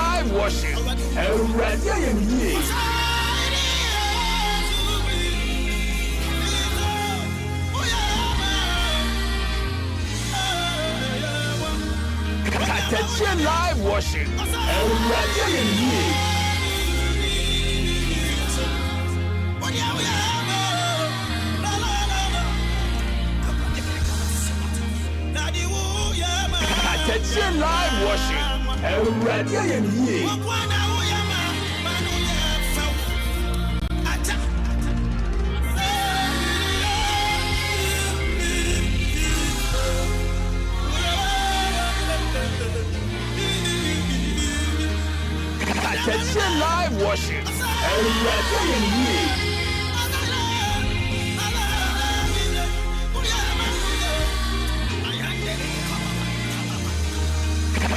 live worship. Katakyie live worship. Katakyie live worship.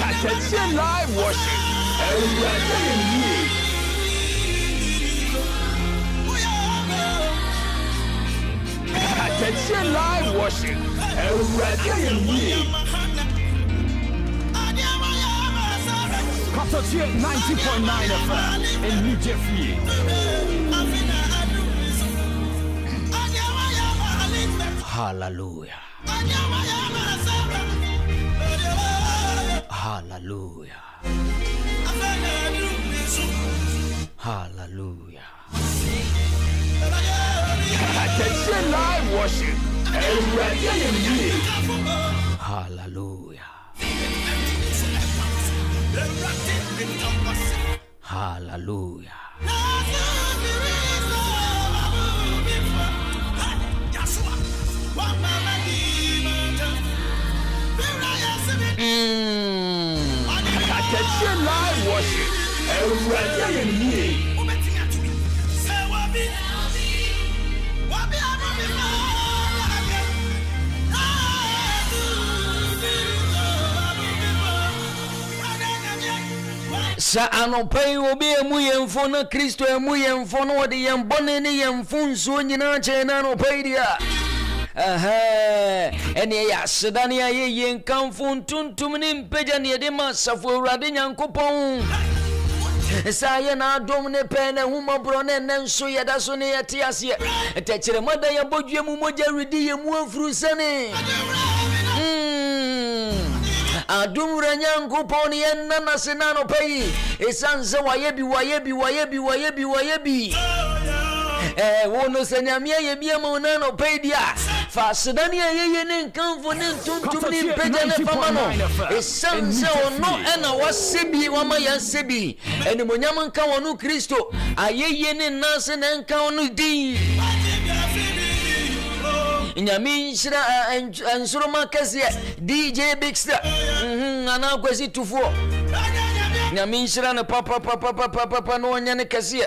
Katakyie live worship. Katakyie live worship. Katakyie live worship. Katakyie 90.9 FM in New Jersey. Hallelujah. Hallelujah. Hallelujah. Katakyie live worship. Hallelujah. Hallelujah. Katakyie live worship. Sa anopai obi emu yemfo na Kristo emu yemfo no de yembone ne yemfo nso nyina che na anopai dia. Ene ya sedane ya ye nkamfo ntuntum ne mpagya ne de masafo Awurade Nyankopɔn. Sa ye na adom ne pe na humabro ne nso ye da so ne ye te ase. Tekire moda ye bodwe mu mogya redi ye mu afuru sane. Adumura Nyankopɔn ye nana sena no pai. Esanse wayebi. Wono senyamia ye bia mo na no pai dia. Fa sedane ye ne nkamfo ne ntuntum ne mpagya ne fama no. Esanse ono ena wasebi wama ya sebi. Eni monyam nka wono Kristo. Ayeye ne nase ne nka wono di. Nyami nshira ansuroma kase DJ Big Star ana kwesi tufuo nyami nshira na papa no nya ne kase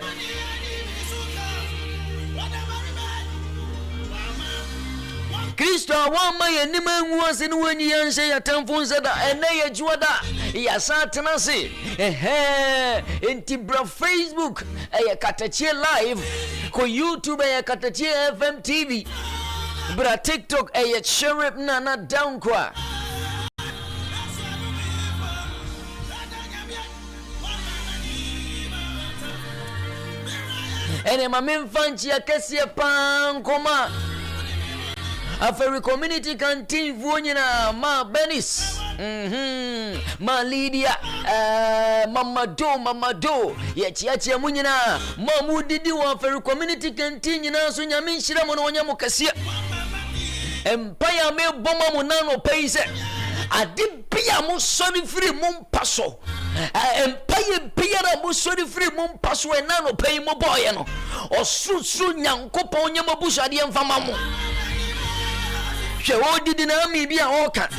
Kristo awama ye nima nguase ne wanyi yanhye ya tamfunza da ene ye juada ya satana se enti bra Facebook Katakyie live ko YouTube Katakyie FM TV bra TikTok Cherub na Danquah. Ene mamemfanchi ya kesi ya pankoma Aferi community canteen vuonyina ma Benis ma Lydia mama do ya chiachi ya munyina ma mudidi wa Aferi community canteen nyina so nyame nhyira mo no nyamo kase empire me boma mo nano peise ade bia mo sori free mo mpaso empire bia na mo sori free mo mpaso e nano pei mo boye no osuru Nyankopɔn nyamo busade mfama mo hwe odidi na mi bia oka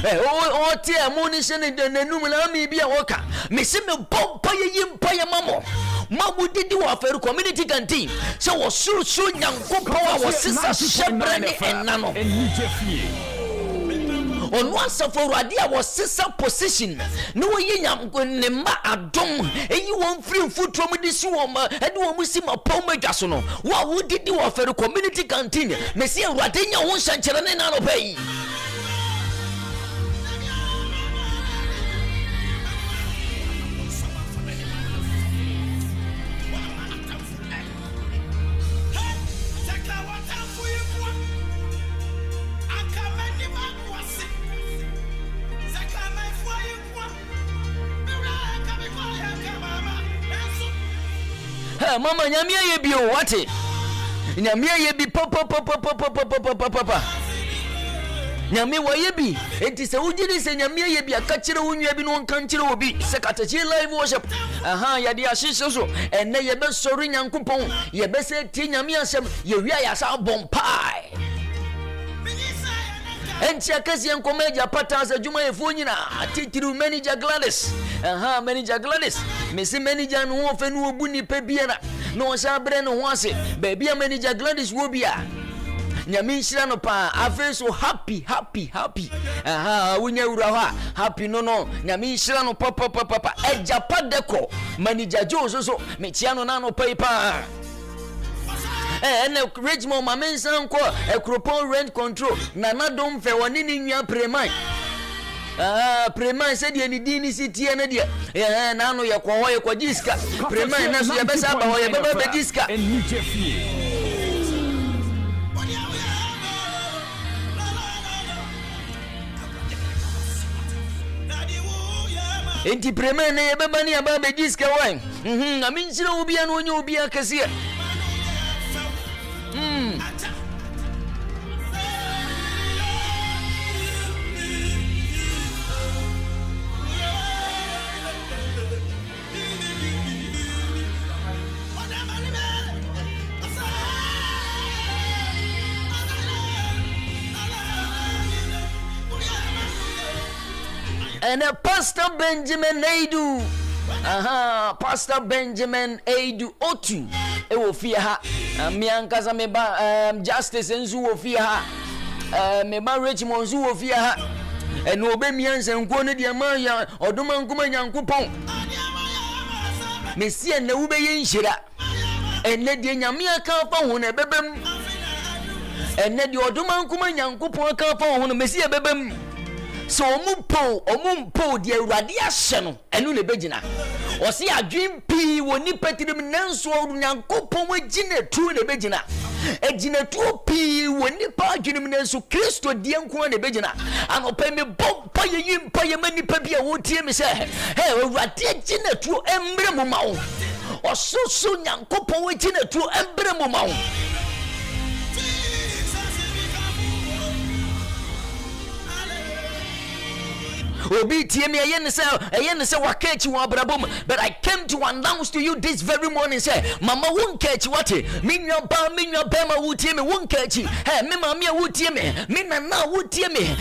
o tie mo ni se ne nanum na mi bia oka me se me bompa ye yimpa mamo mabudidi wa Aferi community canteen se wo suru Nyankopɔn wa sisa shebre ne enano onu asafo Awurade a wo sisa position no ye Nyankopɔn ne ma adom eyi won free mfutro mu disi wo ma ede wo musi ma pom adwaso no wa wudidi wa Aferi community canteen me se Awurade nya wo hyankyere ne na no pai mama nyame ye bi o wate nyame ye bi papa nyame wo ye bi enti se wugidi se nyame ye bi aka kire wo nwa bi no nka kire obi se Katakyie live worship ya dia hyehyɛ so enne ye be sori nyankopɔn ye be se ti nyame asɛm ye wia ya sa bompai enti akasi enkoma eja pata sa juma efo nyina titiru manager Gladys manager Gladys mesi manager no ho fe no obu ni pa biana no sa bre no ho ase ba bia manager Gladys wo bia nyame nhyira no pa afi so happy wunya wura ho happy no nyame nhyira no papa eja padeko manager Joe so metia no na no pa ene Richmond mamensan ko ekropon rent control na dom fe woni ni nwa preman preman se de ni di ni sitie na de na no ye kwa ho ye kwa diska preman na so ye besa ba ho ye beba be diska enti preman na ye beba ni aba be diska wan aminsira obi an onye obi akase and Pastor Benjamin Aidoo Pastor Benjamin Aidoo-Otoo wo fie ha me ankaza me ba justice nzu wo fie ha me ba Richmond nzu wo fie ha eno obemianse nko ne de ma ya odoma nkuma nyankopon mesie na wo be yenhyira enne de nyame aka fa ho na bebem enne de odoma nkuma nyankopon aka fa ho no mesie bebem so omumpo de awurade ahye no enu le begina o se adwen pi woni patirim nanso nyankopon wagina tu le begina ejina tu pi woni pa adwenim nanso Kristo die nko na begina anopa me bompa yimpa yemani pa bia wo tie me se awurade ejina tu embre mu mawo o so nyankopon wagina tu embre mu mawo obi tie me ayen say wakachi wa brabom but I came to announce to you this very morning say mama wonkachi wate minwa ba ma wutie me wonkachi me mama wutie me nana wutie me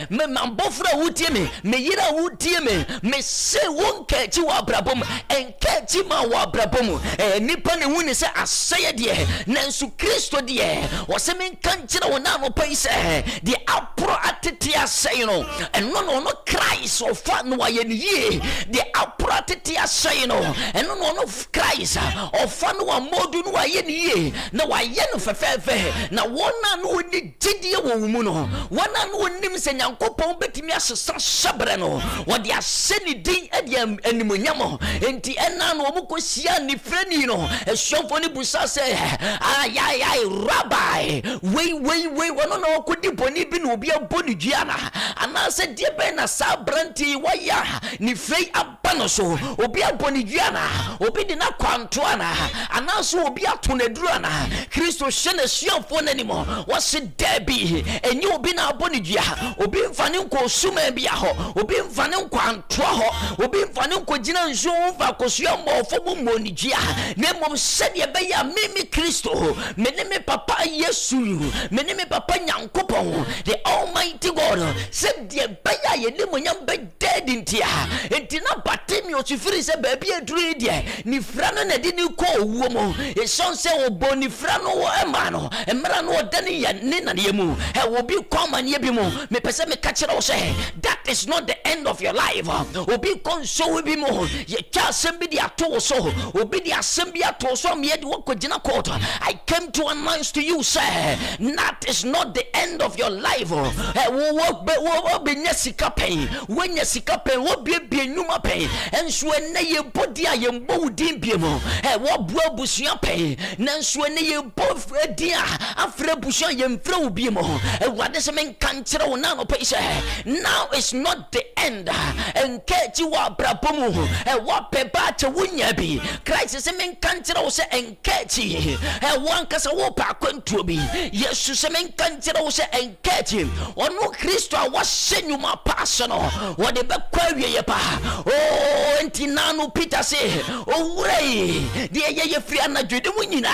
me mbofra wutie me yira wutie me se wonkachi wa brabom enkachi ma wa brabom nipa ne wuni say aseye de nansu Kristo de wo se men kanchira wona no pai say the apro atete aseye no eno no Christ of no ye the apratity asay no eno no Christ of no modu no ye na waye no fefefe na wona no ni gidie wo mu no wona no nim se nyankopon betimi asesa shabre no wode aseni din ade animonyam enti ena no omukosia ni frani no esofo ni busa se ay rabbi we wono no kodi boni bi no obi aboni duana ana se die be na sabranti waya ni fei abano so obi aboni duana obi de na kwantoana ana so obi atonaduru ana Kristo hye suafo nanimo wose dabi enye obi na aboni dua obi mfane nko suma bia ho obi mfane nkwanto ho obi mfane nko gina nso mfa kosua mbofo mummoni dua na mom sede be ya mimi Kristo meneme papa Yesu meneme papa Nyankopon the Almighty God sede be ya yenemonyam be dead intina batemi o chifiri se baby aduru de ni fra no na de ni ko owuo mo e son se obo ni fra no wo ema no emra no odani ya ne na ye mu he wo bi kwama ne bi mu me pese me ka kire wo se that is not the end of your life obi konso we bi mu ye cha sem bi de ato so obi de asem bi ato so me de wo kogina court I came to announce to you say that is not the end of your life wo be nyasika sika pen wanya sika pen wo biebie nnwuma pen enso ene ye bodi a ye mbo wudin bie mo wo boa busua pen nanso ene ye bodi a afre busua ye mfre wo bie mo ewade se men kan kire wo na no pe se now is not the end enkeji wa brabomu wo pe ba che wonya bi Christ se men kan kire wo se enkeji wo ankasa wo pa kwantuo bi Yesu se men kan kire wo se enkeji ono Kristo a wo hyenyuma paso no wo de be kwa wie pa oh enti nanu Peter se owurei de ye firi anadwede mu nyina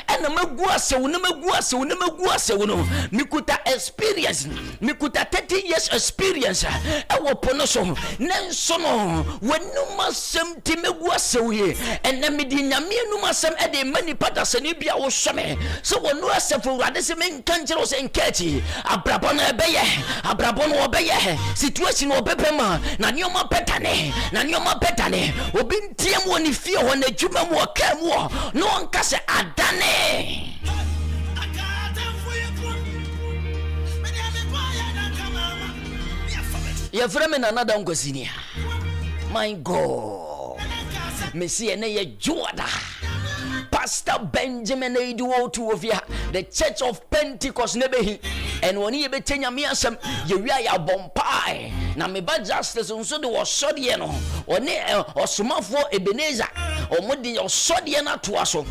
ena magu asewo na magu asewo no mikuta experience mikuta 30 years experience ewo pono so nenso no wanuma sem ti magu asewo ye ena medi nyame anuma sem e de mani padase ne bia wo hweme so wonu asefo wade se men kankere se nkachi abrabo na ebeye abrabo no obeye situation obepema na nyoma petane obi ntie mo ni fie ho na dwuma mo ka mo no anka se adane ya frame na nada ngosinia my god Messi na ye joda Pastor Benjamin Aidoo-Otoo of the Church of Pentecost nebehi and when ye betenya me asem ye wi ya bompai na me ba justice nso de wo sode no one osomafo Ebenezer omode yo sode na to aso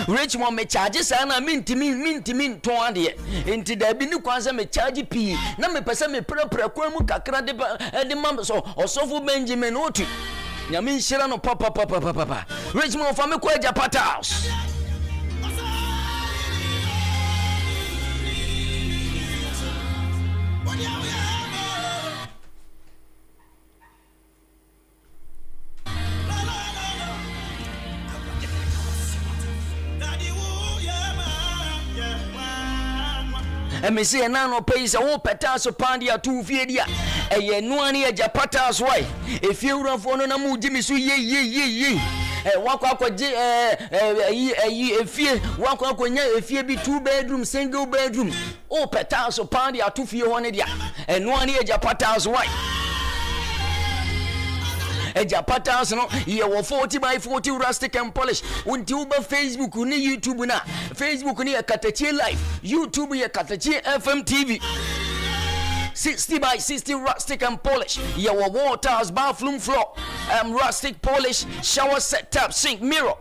Richmond me charge sana mintimi to ade enti da bi ni kwanse me charge pi na me pese me prepare kwa mu kakra de mam so osofo Benjamin Otu nyame nhyira no papa Richmond fa me kwa Japata House me say na no pay say wo peta so pandi atu fie dia eye no ne ya Japata so why if you run for no na mu jimi so ye wakwa akwaje efie wakwa akwanya efie bi 2 bedroom single bedroom o peta so pandi atu fie ho ne dia no ne ya Japata so why Japata House no ye wo 40 by 40 rustic and polish unti uba Facebook ni YouTube na Facebook ni Katakyie live YouTube ye katakyiefm TV 60 by 60 rustic and polish ye wo waters bathroom floor rustic polish shower setup sink mirror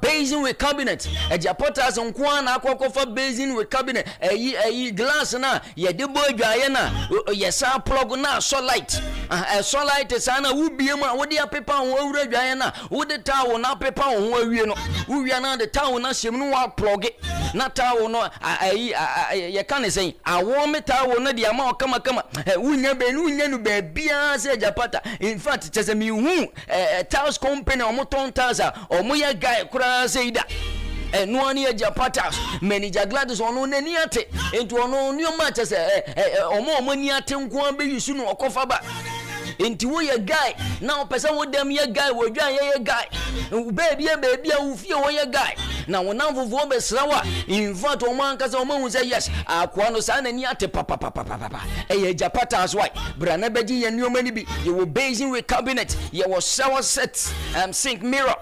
basin with cabinet Japata House nkwa na akwakofa basin with cabinet glass na ye de boy dwaye na ye sa plug na so light so light sana ubie ma wo de apepa ho awura dwaye na wo de tawo na apepa ho awie no uwie na de tawo na hyem no wa plug na tawo no ye kan sen awo me tawo no de ama kama unya be unya no be bia se Japata in fact chese mi hu tiles company o moton tiles o mo ya guy kura seida no ani Japata manager Gladys ono nani ate enti ono nyoma chese omo ni ate nko an be yusu no okofa ba enti wo ye guy na opesa wo dem ye guy wo dwan ye guy baby a ufie wo ye guy na wona vovo be srawa in fact o man kasa o man say yes akwa no sa na ni ate papa ye Japata as why brana beji ye nyoma ni bi ye wo basin with cabinet ye wo shower set sink mirror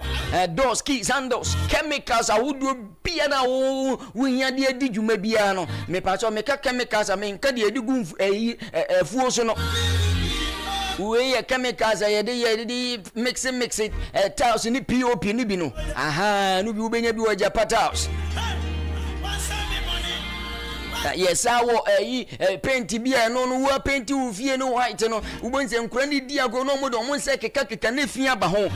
doors keys handles chemicals awudo bia na wo nya de adi dwuma bia no me pa so me ka chemicals me nka de adi gu fuo so no we ya chemicals ya de mix it tiles ni POP ni bi no no bi ubenya bi wa Japata House yes awo paint bia no wo paint wo fie no white no ubonse nkura ni dia go no mo do mo nse keka na fia ba ho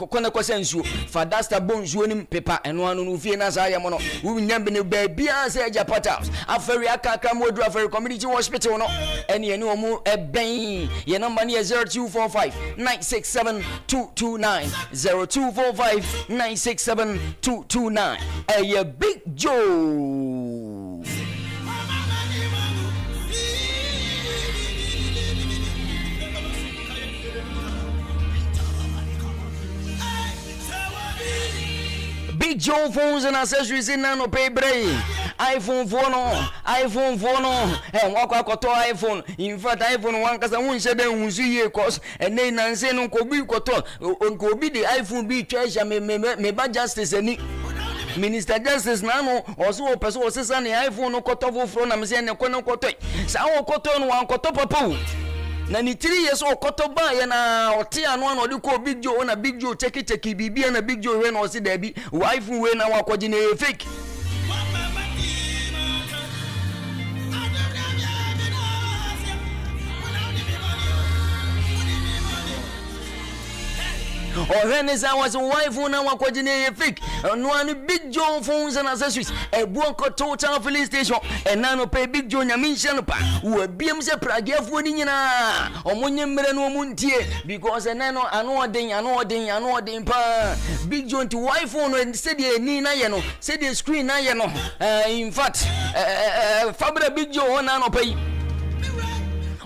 kona kwasa nsuo fa dasta bonzuo ni pepa eno anu no fie na sa ya mo no wo nyambe ne ba bia se Japata House aferi akaka mo do aferi community hospital no ene omo eben ye number ni 0245 967 229 0245 967 229 Big Joe Big Joe phones and accessories in nano pay bray. iPhone phone wakwakoto iPhone. In fact iPhone one kasa won shede hunsu ye cause ene nanse no ko bi koto ko bi the iPhone bi treasure me ba justice ani Minister Justice na no oso person osesa ne iPhone no koto foforo na me se ne kono koto sa wo koto no wan koto papa na ni 3 years o koto ba ye na ote anu na odi ko Big Joe na Big Joe cheki bibia na Big Joe we na osi da bi iPhone we na wakoji na fake Organizer was a wife who now coordinate fake. No any Big Joe phones and accessories. A buonko total filling station. And now pay Big Joe Nyamishan pa. Who BM's a prague for Nina. Or Munyam no Muntie. Because a nano anoding pa. Big Joe to wife phone and said Nina Yano. Said the screen Yano. In fact, Fabra Big Joe on ano pay.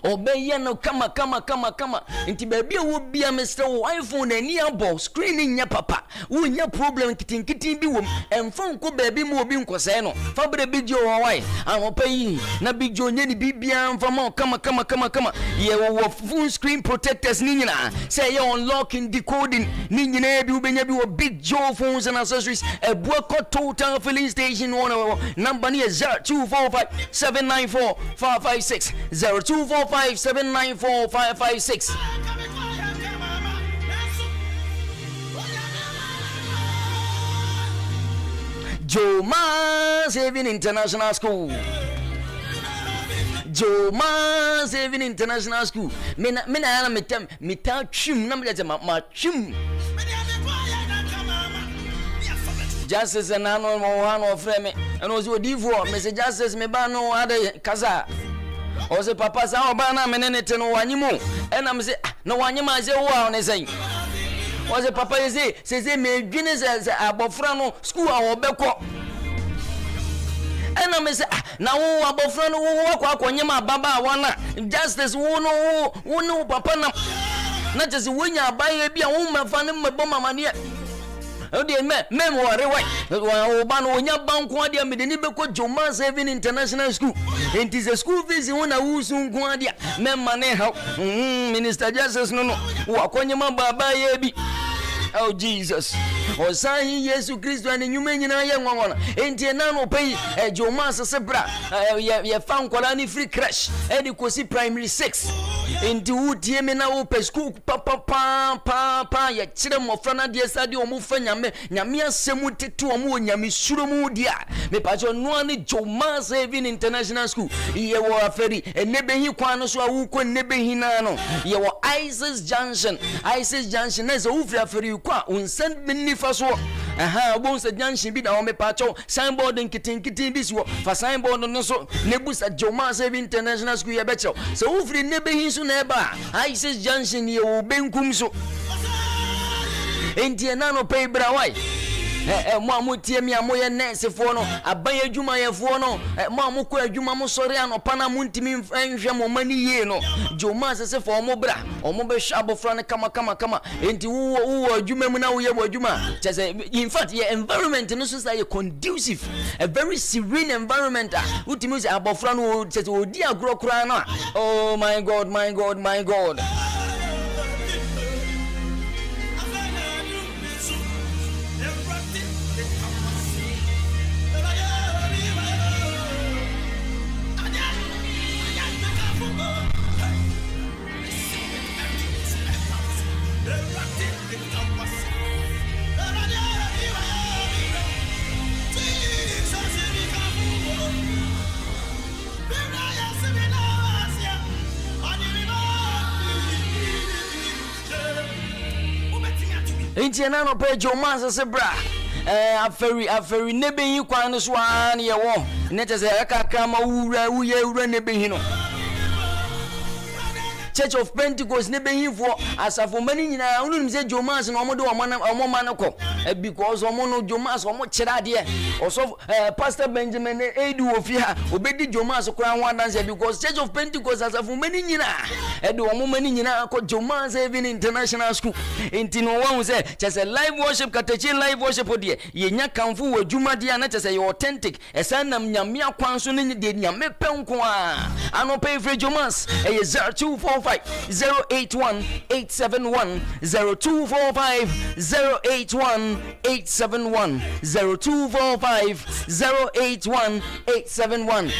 Obey no kama inti baby wo bia Mr. iPhone ani abo screening nya papa wo nya problem kitin bi wom emfon ko baby mo obi nkose no fabre Big Joe why amopai na Big Joe nya ni bibia mfama kama ye wo full screen protectors ni nyina say ye unlocking decoding ni nyina bi ubenya bi wo Big Joe phones and accessories ebuako total filling station one number ni 0245 794 556 0245 794 556. Joma Saving International School. Joma Saving International School. Mina mita chum na ma chum. Justice and ano mo hano frame. Ano zo divo me se justice me ba no ade kaza. Ose papa sa obana menene te no wanyimu ena me se no wanyima ze wo a onesai ose papa ye se me dwene se abofra no school a obekọ ena me se na wo abofra no wo akonyima baba wana justice wo no papa na just wonya abaye bia wo mafa ne mebo mama ne odi me worry why oba no onya banko ade me de ni beko Joma Saving International School it is a school fees wona wusu nko ade me mane ha Minister Justice no wakonyema baba ye bi oh Jesus osahi Yesu Kristo ani nyuma nyina ye nwanwana enti na no pay Joma sesebra ye fa nkola ni free crash edi kosi primary 6 enti wutie me na wo pe school papa ya kire mofra na de sade o mu fa nyame asemu tetu o mu nyame suro mu dia me pa jo no ani Joma Saving International School ye wo aferi enebehi kwan no so awuko enebehi na no ye wo ISIS Junction na so ufri aferi kwa unsan benifa so bon sa junction bi da o me pa cho signboard nkitin bi so fa signboard no so nebusa Joma Saving International School ye be cho so ufri nebehi so na eba ISIS Junction ye wo benkum so enti na no pay bra why mo amutie mi amoye nurse fo no aban adwuma ye fo no mo amukọ adwuma mo sori anopa na muntimi nhwe mo mani ye no Joma sese fo mo bra omo be hwa bofra ne kama enti wo adwuma mu na wo ye adwuma chese in fact your environment no so say conducive a very serene environment utimi say abofra no chese odi agro kura na oh my god enti na no pe Joma sesebra aferi nebehi kwan no so an ye wo ne tese akaka ma wura nebehi no Church of Pentecost nebehi fo asafo mani nyina unim se Joma se no omo de omo man ko because omo Jomas omo chirade also Pastor Benjamin Aidoo-Otoo obedi Jomas kura ho dance because Church of Pentecost as of many nyina e de omo mani nyina ko Jomas even international school enti no one say just a live worship Katakyie live worship de ye nya kanfo wa dwuma de na just say authentic esan nam nyame akwan so ne de nyame penko a ano pay free Jomas 0245 081 871 0245 081 871 0245 081 871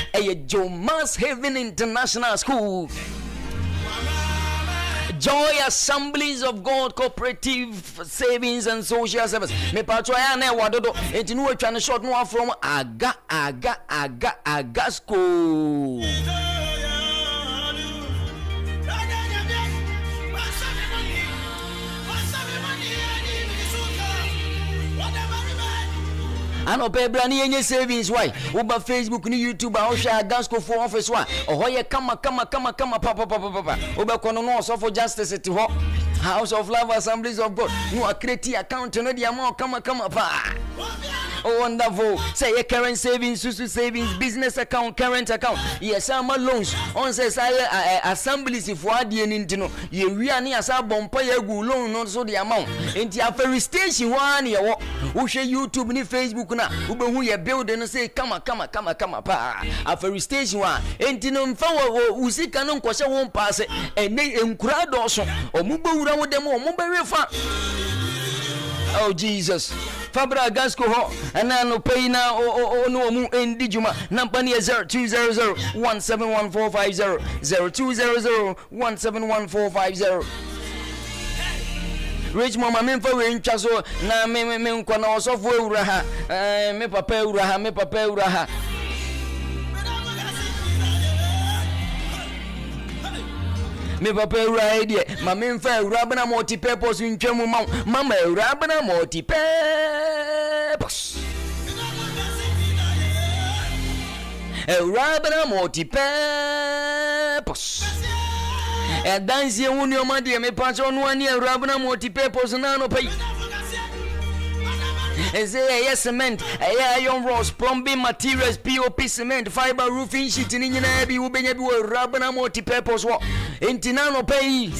Jomas Haven International School Joy Assemblies of God Cooperative Savings and Social Service. Me patro ya na wadodo enti no atwa ne short no from aga school. Ano pe bra ni yenye savings why uba Facebook ni YouTube a hwɛ Agasko for office wa ohoye kama papa uba kono no so for justice to ho House of Love Assemblies of God no create account no dia mo kama pa. Oh, wonderful. Say your current savings, susu savings, business account, current account. Yes, I'm loans. On says assemblies if what the intino. Ye we are near sa bompa ye go loan not so the amount. Into a ferry station one year. Who share YouTube ni Facebook na. Ube who ye build and say kama pa. A ferry station one. Intino mfawa usika no kwasha won pass it. And they encourage also. Or mube ura with them or mube refa. Oh Jesus. Fabra Agasko ho anano pay na no mu endi juma nampani 0200 171450 0200 171450 Rich mama memfa we ntwa so na me nkwa na osofo ewura ha me papa ewura ha me papa ewura idea mama memfa ewura bana multi purpose ntwam mama ewura bana multi purpose ewura bana multi purpose dance ye woni o ma de me pacho no ani ewura bana multi purpose na no pay yes cement iron rods plumbing materials POP cement fiber roofing sheet ni nyina bi wo benya bi wo rabana multi purpose wo entina no pay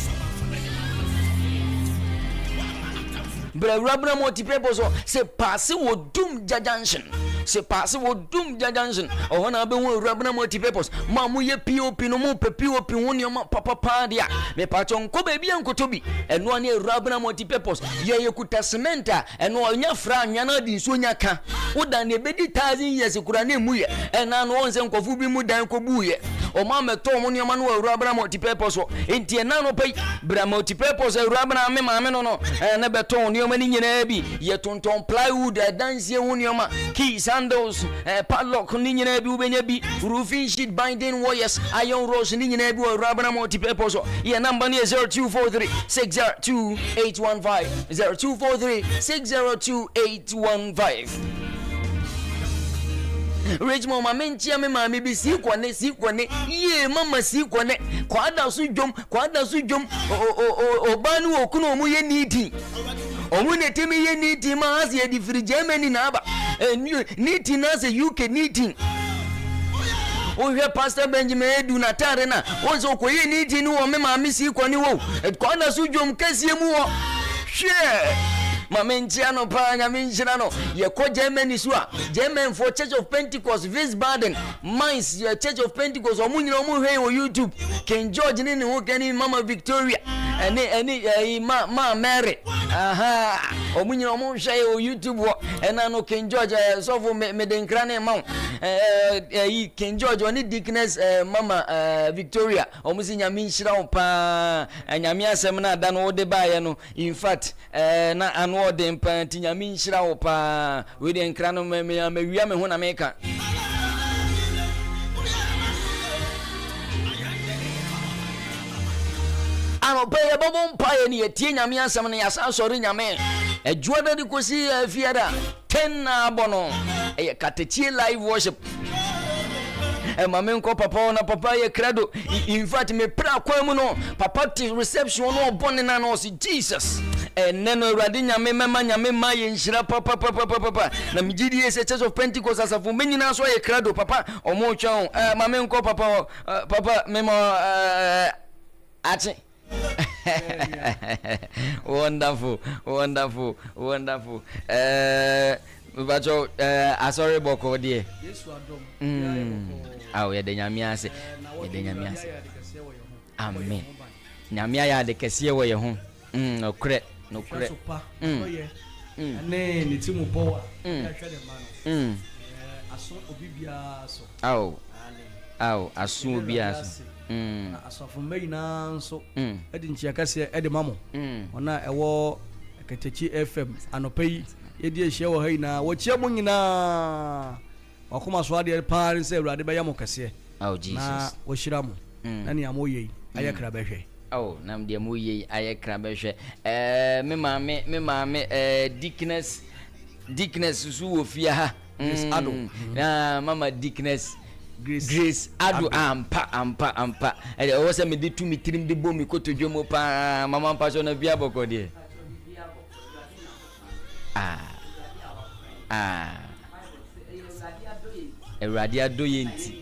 bra rabana multi purpose wo se pass wo dum junction se pass wo dum junction o na be wo rabana multi purpose ma mu ye POP no mu pe POP woni o ma papa dia me pacho nko ba bia nkoto bi eno ani rabana multi purpose ye kuta cement eno onya fra nya na di nso nya ka wodan ne bedi 1000 years kura na mu ye ena no onse nkofu bi mu dan ko bu ye o ma meto mo ne ma no rabana multi purpose enti ena no pay bra multi purpose rabana me ma me no na beto ne o ma ni nyina bi ye tonton plywood dance ye woni o ma keys handles padlock ni nyina bi ubenya bi roofing sheet binding wires iron rods ni nyina bi rabana multi purpose ye number ni 0243 602815 0243 602815 Rich mama menchia me mama bi si kwane ye mama si kwane kwada su jom obanu okunu omu ye niti omu netemi ye niti ma as ye di free Germany na aba niti na se UK niti o hwe Pastor Benjamin Aidoo na tare na onzo okoye niti ni wo me mama si kwane wo kwada su jom kasie mu wo hwe Mamenchiano pa nyaminchirano ye ko Germany sua German for Church of Pentecost Wiesbaden Mainz your Church of Pentecost omunyina omu hwe o YouTube King George ni ho kani Mama Victoria eni ma Mary aha omunyina omu hwe o YouTube wo ena no King George so for me den krane ma King George oni Dickness Mama Victoria omusi nyaminchira pa nyame asem na da no de ba ye no in fact na anwo de mpanti nyame nhyira wo pa we de nkra no me wia me ho na meka ano pe ye bobo mpaye ne yetie nyame asem ne yasa sori nyame adwuada de kosi afiada 10 na abono Katakyie live worship mama nko papa na papa ye credo in fact me pra kwa mu no papa ti reception no bone na no si Jesus neno awurade nyame ma yenhyira papa na migidi ese Church of Pentecost asafo menyina so ye krado papa omo twa mame nko papa memo ache wonderful bacho asore boko de Yesu adom awo ye de nyame ase amen nyame ya de kese wo ye ho okre ne ni timu power ya hwede ma no aso obibia so awo aso obibia so asofo meyina nso edi nchia kase edi mamo ona ewo Katakyie FM anopai yedi ehia wo hai na wo chia mo nyina wakoma so ade pa nse awurade be yamo kase Jesus na wo hira mo na ne amoye ayekra behwe nam de amoye ayekra behwe me maame Dickness su wo fia ha Ado na mama Dickness Grace Ado ampa o se me de tu mi trim de bom mi kotodwomo pa mama pa so na bia boko de Awurade adoye nti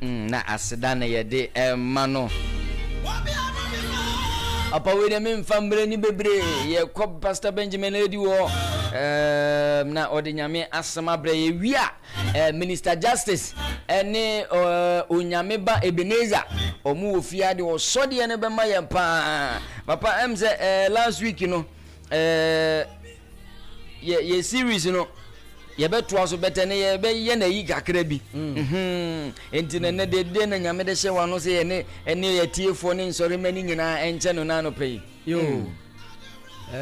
na aseda na yede mano apa we de memfambre ni bebre ye ko Pastor Benjamin edi wo na ode nyame asema bre ye wia Minister Justice ene onyame ba Ebenezer omu ofia de osode ne be ma ye pa papa emze last week no ye series no ye beto aso betene ye be ye na yi kakra bi enti ne de na nyame de hye wano se ye ne ye tiefo ne nsore mani nyina enche no na no pei yo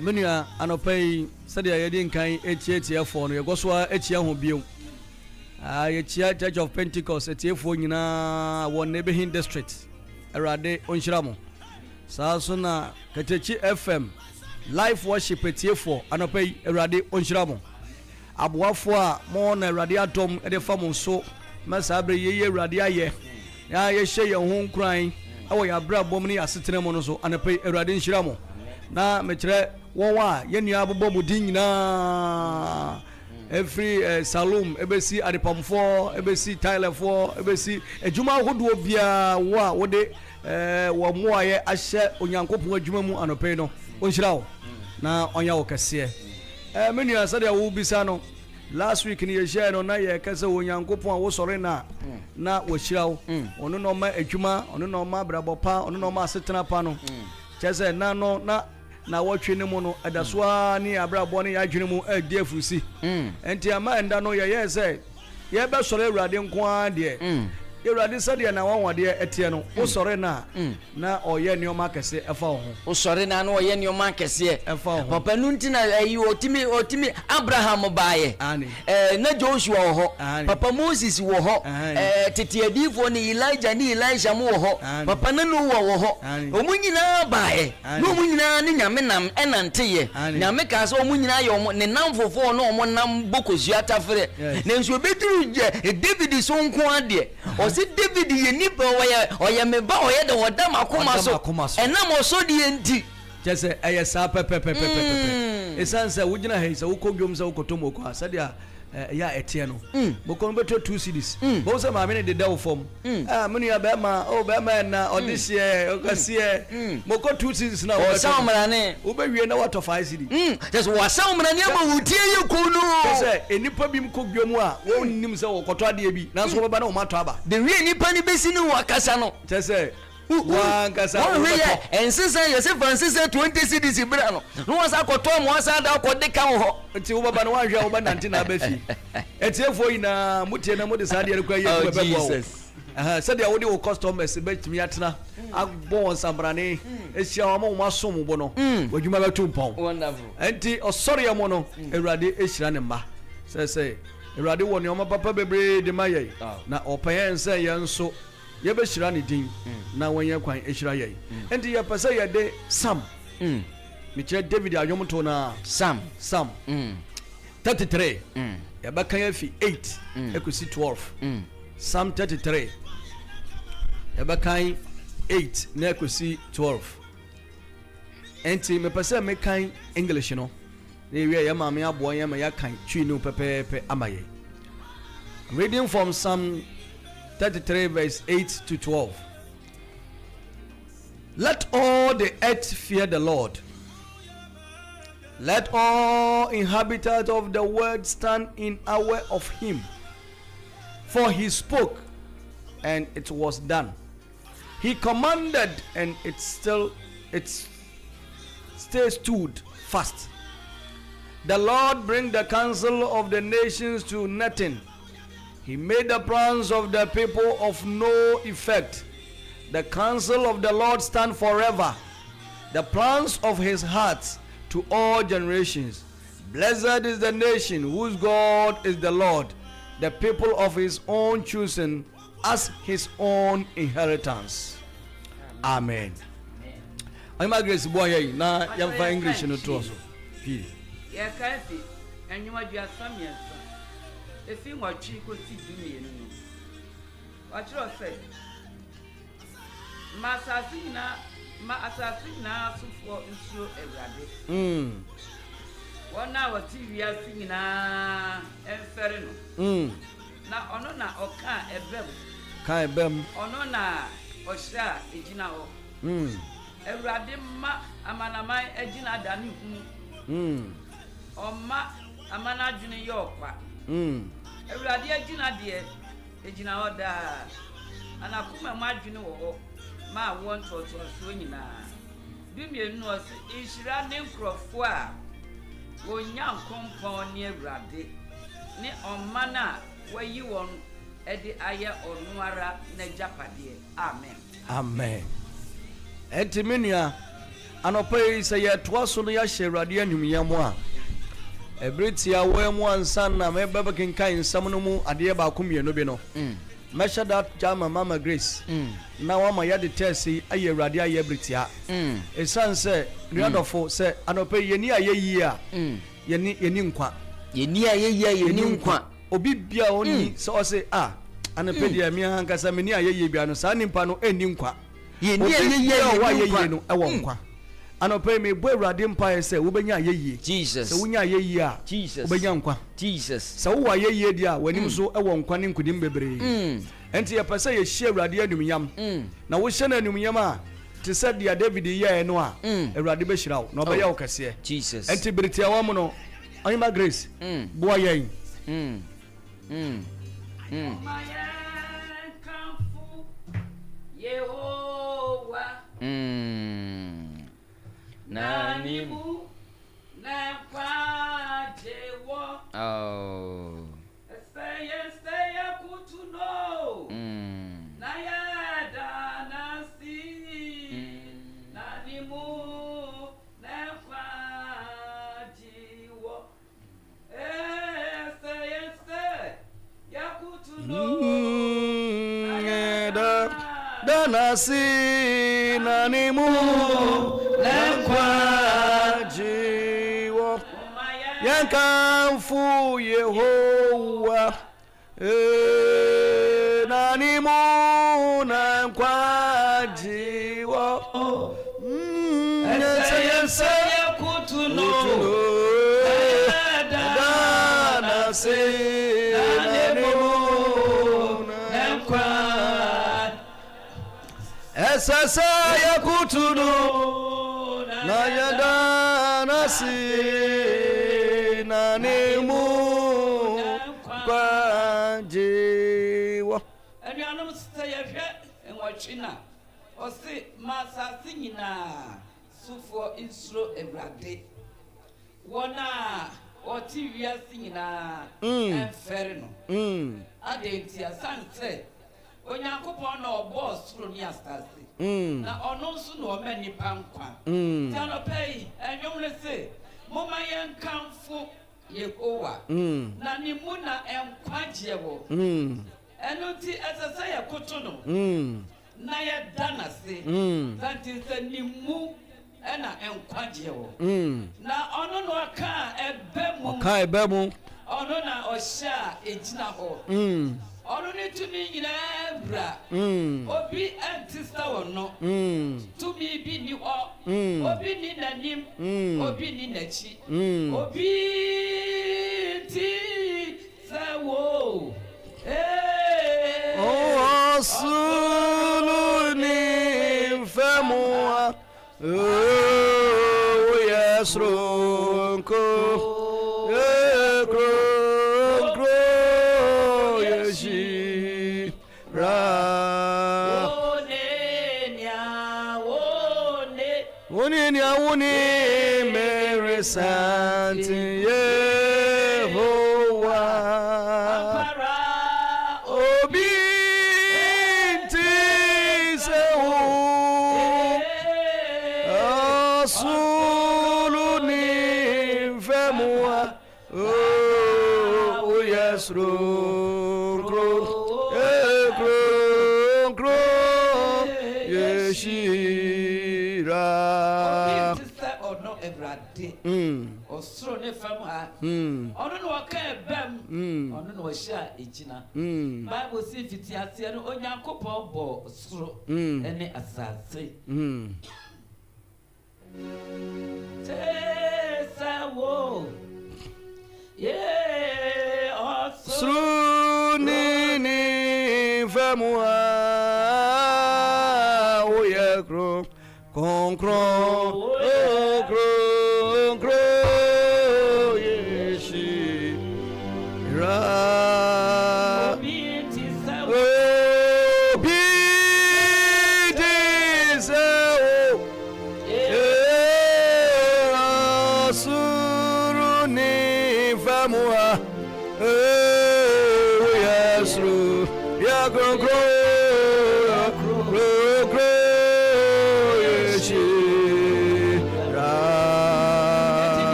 menua anopai sade ya yedi nkan etiefo no ye goso echia ho biom ye chia Church of Pentecost etiefo nyina won Nebehin district erade onhiramo sa so na Katakyie FM live worship etiefo anopai erade onhiramo aboafo a mo na awurade atom e de fa mo so masabre ye awurade aye ya ye hye ye ho nkran awo ya bra bom ne asetene mo no so anapai awurade nhyira mo na me kire won wa ye nua abobom din nyina every salum ebesi adepamfo ebesi tylerfo ebesi ejuma hodo bia wo a wo de wo mo aye ahye onyankopon adwuma mu anapai no onhyira wo na onya wo kase menu asade wo bisa no last week ni ye share no na ye kase wo nyankopon a wo sore na wo hira wo ono no ma adwuma ono no ma brabopa ono no ma asetena pa no chese na wo twe ne mu no adasoa ni abrabo ne ya dwene mu adi afusi enti ama enda no ye say ye be sore awurade nko a de awurade sade na wanwade etie no wo sore na oye ne o ma kase efa wo wo sore na oye ne o ma kase efa wo papa nunti na ayi otimi Abraham baaye na Joshua wo ho papa Moses wo ho tete adifo ni Elijah ni Elisha mo wo ho papa nanu wo ho omunyina baaye no omunyina ni nyame nam enanteye nyame ka so omunyina ye omo ne namfofo no omo nam bokosu atafere na nso beturu David so nko ade si David ye nipa oya meba oya de woda makoma so enam osodi enti jese ayesa pepe esansa wugina heisa wukogwom sa wukotomo ko asade ya etie no boko no beto 2 cities bo se ma me ne de dawo fom menu ya be ma na odihye okase boko 2 cities na o samrane wo be wie na what of 5 cities just wo samrane ama wutie ye kunu jese enipa bim kogwom a wo nim se wo koto ade bi na so beba na wo mato aba de wie nipa ni besi ni wakasa no jese wankasa wo ensisa Yosef ensisa 20 cities bra no wasa koto mo wasa da ko de kan ho nti wo baba no wanhwe wo ba nante na abafi etiefo ina mutie na mode saade rekwa ye ko bebo said ya wodi wo customers betimi atena agbo sambrane ehia wo mo asom bo no wadwuma betu mpon wonderful enti osori ya mo no ewurade ehira ne mba se ewurade wo ne o papa bebre de maye na open se ye nso ye be hira ne din na wonye kwan ehira ye enti ye pese ye de Sam mi kire David ayom to na Sam 33 ya ba kan afi 8 ekusi 12 Psalm 33. Ebakai 8 na ekosi 12. Enti me pese me kan English no. Na ewie ya ma me abo ya ma ya kan twi no pepepe amaye. Reading from Psalm 33 verse 8 to 12. Let all the earth fear the Lord. Let all inhabitants of the world stand in awe of him. For he spoke, and it was done. He commanded, and it still stood fast. The Lord bring the counsel of the nations to nothing. He made the plans of the people of no effect. The counsel of the Lord stand forever. The plans of his heart to all generations. Blessed is the nation whose God is the Lord, the people of his own choosing as his own inheritance. Amen. I'm Grace boy na yamfa English no to so. Ya kafi enwuma dua samia so. Efi nwatwi ko ti dumie no. Wachiro say ma asasi na sufo nsuo ewrade. Wona wati wiase nyina enfere no. Na ono na oka ebem. Ono na ohira ejina ho. Ewrade ma amanaman ejina dani hu. Oma amana dwene yokwa. Ewrade ejina de ejina ho da. Anakuma ma dwene wo ho. Ma won to so nyina. Dumie nu o se ihira ne nkrofo a wonya nkompon ne ewrade. Ne omana wayi won ede aye onuara na japade. Amen. Amen. Etiminua anopai se ye toa so no ya hye anumyamo a ebritia wemu ansa na mebebe kenkan nsam no mu ade ba komieno bi no mesha that jama mama Grace na wa ma ya de tesi aye awrade aye ebritia esan se nuadofo se anopai yeni ayeyi a yeni nkwa obi bia oni se o se anopai dia mi hankasa meni ayeyi bia no sa nimpa no eni nkwa yeni ayeyi no ewo nkwa anopai me bo awrade mpa se wo benya ayeyi Jesus se wonya ayeyi a Jesus wo benya nkwa Jesus se wo ayeyi dia wanim so ewo nkwa ne nkudim bebre enti ye pese ye hye awrade anumyam na wo hye na anumyam a te se dia David ye no a awrade be hyira wo na obeya wo kase Jesus enti britia wo mo no Oyima Grace bo yen Yehovah Nanimu na kwajewo say kutuno na yada nasi Nanimu na kwajewo say yakutuno danasi nanimu lekwajiwo yankamfu Yehowa nanimu lekwajiwo yense yakutuno danasi nanimu Esasa yakutuno na yadana si na nemu kwajewa Enuanom sita yehwe enwachina osi masasi nyina sufo insuro ewrade wona oti wiase nyina enfere no adenti asanse Onyankopon na obo suro ni astase na ono nso na o manipa nkwa tano pay enwomle se moma yenkamfo Yehowa na ni mu na enkwaje wo eno ti esese yakoto no na ye danase tanti se ni mu ena enkwaje wo na ono no aka ebemu ono na osha ejina ho ono ne tumi nyina bra obi antista wono tumi bi ni ho obi ni nanim obi ni nachi obi ti sawo oh suluni famua oh yasronko Woni Mary Santi Yehovah Obi Tisewo Asuluni Femua Oh yes Kro Yeshira osoro ne fam ha ono no waka ebam ono no wahia ejina bible say fiti ase no onyankopon bo osoro ene asase tesawo osoro ni famua oyekro konkro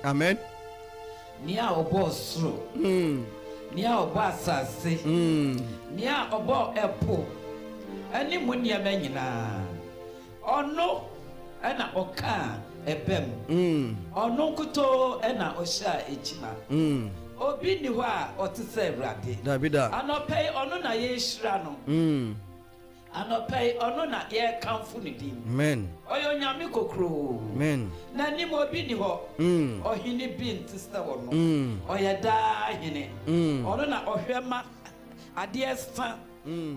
Amen. Nia obo sro. Nia obo asase. Nia obo epo. Ani mu nia ma nyina. Ono ana oka ebem. Ono kuto ana ohia ejina. Obi ni ho a otise Ewrade. Dabida. Anopai ono na ye hira no. Anopai ono na ye kamfu ni dim. Amen. Oyo nyame kokro. Amen. Na ni mo bi ni ho. Ohini bi ntista wo no. Oye da hene. Ono na ohwema ade esa.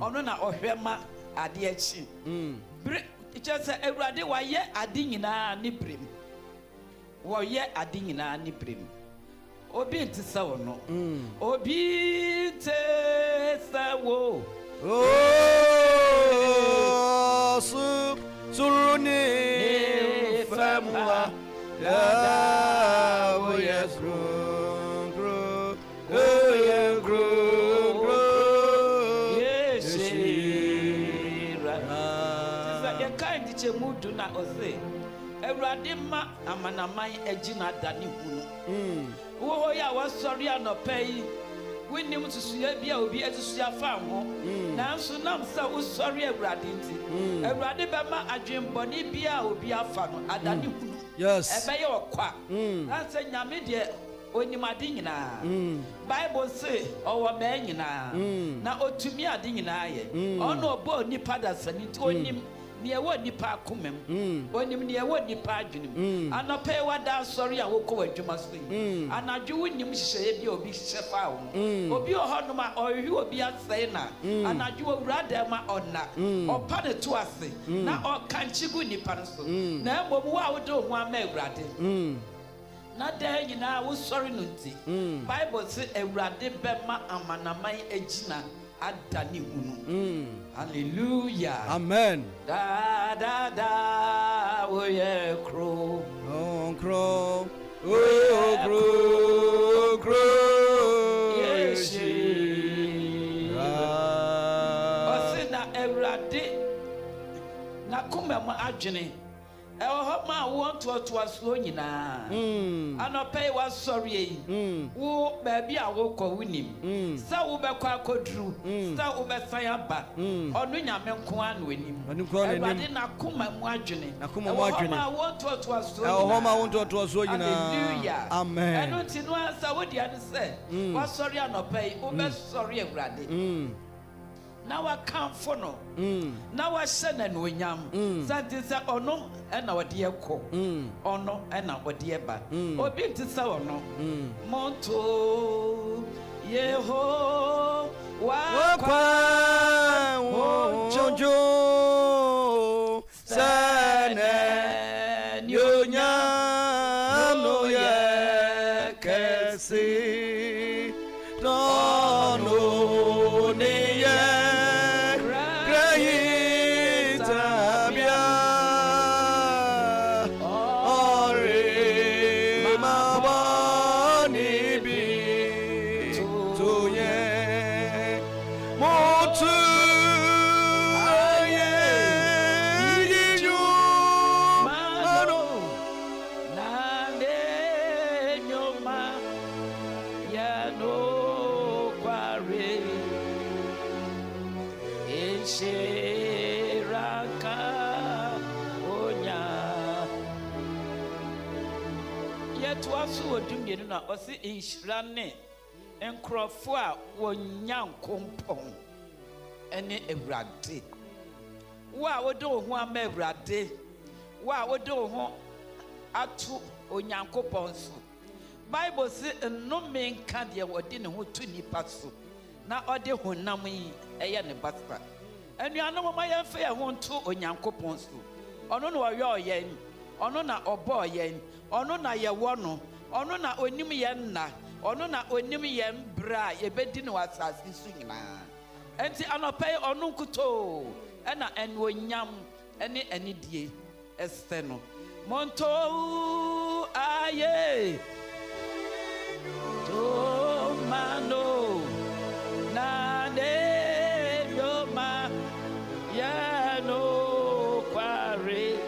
Ono na ohwema ade achi. Ichese Ewrade wa ye ade nyina ni brem. Wo ye ade nyina ni brem. Obi ntisa wo no. Obi ntisa wo. Oh, suruni famua ya o yesro gro yeshira tisa ye kind chemudu na ose Ewrade ma amanaman agina dani hunu wo ya wasori anopai winim susuya bia obi asusuya fa ho nanso nam sa usori Ewrade nti Ewrade be ma adwenboni bia obi afa no adane hunu yes ebe ye okwa na se nyame de onimade nyina Bible say owo ma nyina na otumi ade nyina ye ono obo nipa da sani nti onim ni ewo nipa akomem onim ni ewo nipa adwenem anope wada sorry a wokọ wadwuma so yi anadwo wonim hyehyeye bia obi hyehyɛ fa wo obi ohonoma ohwi obi asɛe na anadwo Ewrade ma onna opa ne to ase na okanchigu nipa no so na emom wo a wode ho ama Ewrade na da nyina wo sorry no nti Bible say Ewrade bema amanaman agina adani hunu hallelujah amen da da da wo ye kro kro yeshi osina Ewrade na kuma mu adwene Homa want to a slow nyina. Anɔpɛ wa sorry. Wo baby a wo kɔ winim. Sa wo bɛ kɔ akodru. Sa wo bɛ san aba. Ɔno nyame nko an wenim. Ɛwade na kuma mu adwene. Homa want to a slow. Homa want to a slow nyina. Hallelujah. Amen. Ɛno ti no ansa wo dia ne sɛ. Wa sorry anɔpɛ wo bɛ sorry Awurade. Now I come for no. Now I send an onyam. Santi sa ono and our dear co. Ono and our dear ba. O big to sa ono. Monto Yeho Wakwa Jojo Sane Nyonya no ye kesi no ne ye na osi inhrane enkrofo a wonyankompon ene Awurade wo a wode wo ho ama Awurade wo a wode wo ho atu onyankopon so Bible say nnome nka de wode ne ho tu nipa so na ode honam yi eye ne basta anuanom ma yemfa ye ho ntu onyankopon so ono na oye oyen ono na obo oyen ono na ye wo no ono na onim ye nna ono na onim ye mbra ye bedi ne wasase su nyina enti anɔpɛ ono nkuto ɛna enwonyam ɛne anidie ɛsɛ no monto aye to mano na de yoma ya no kware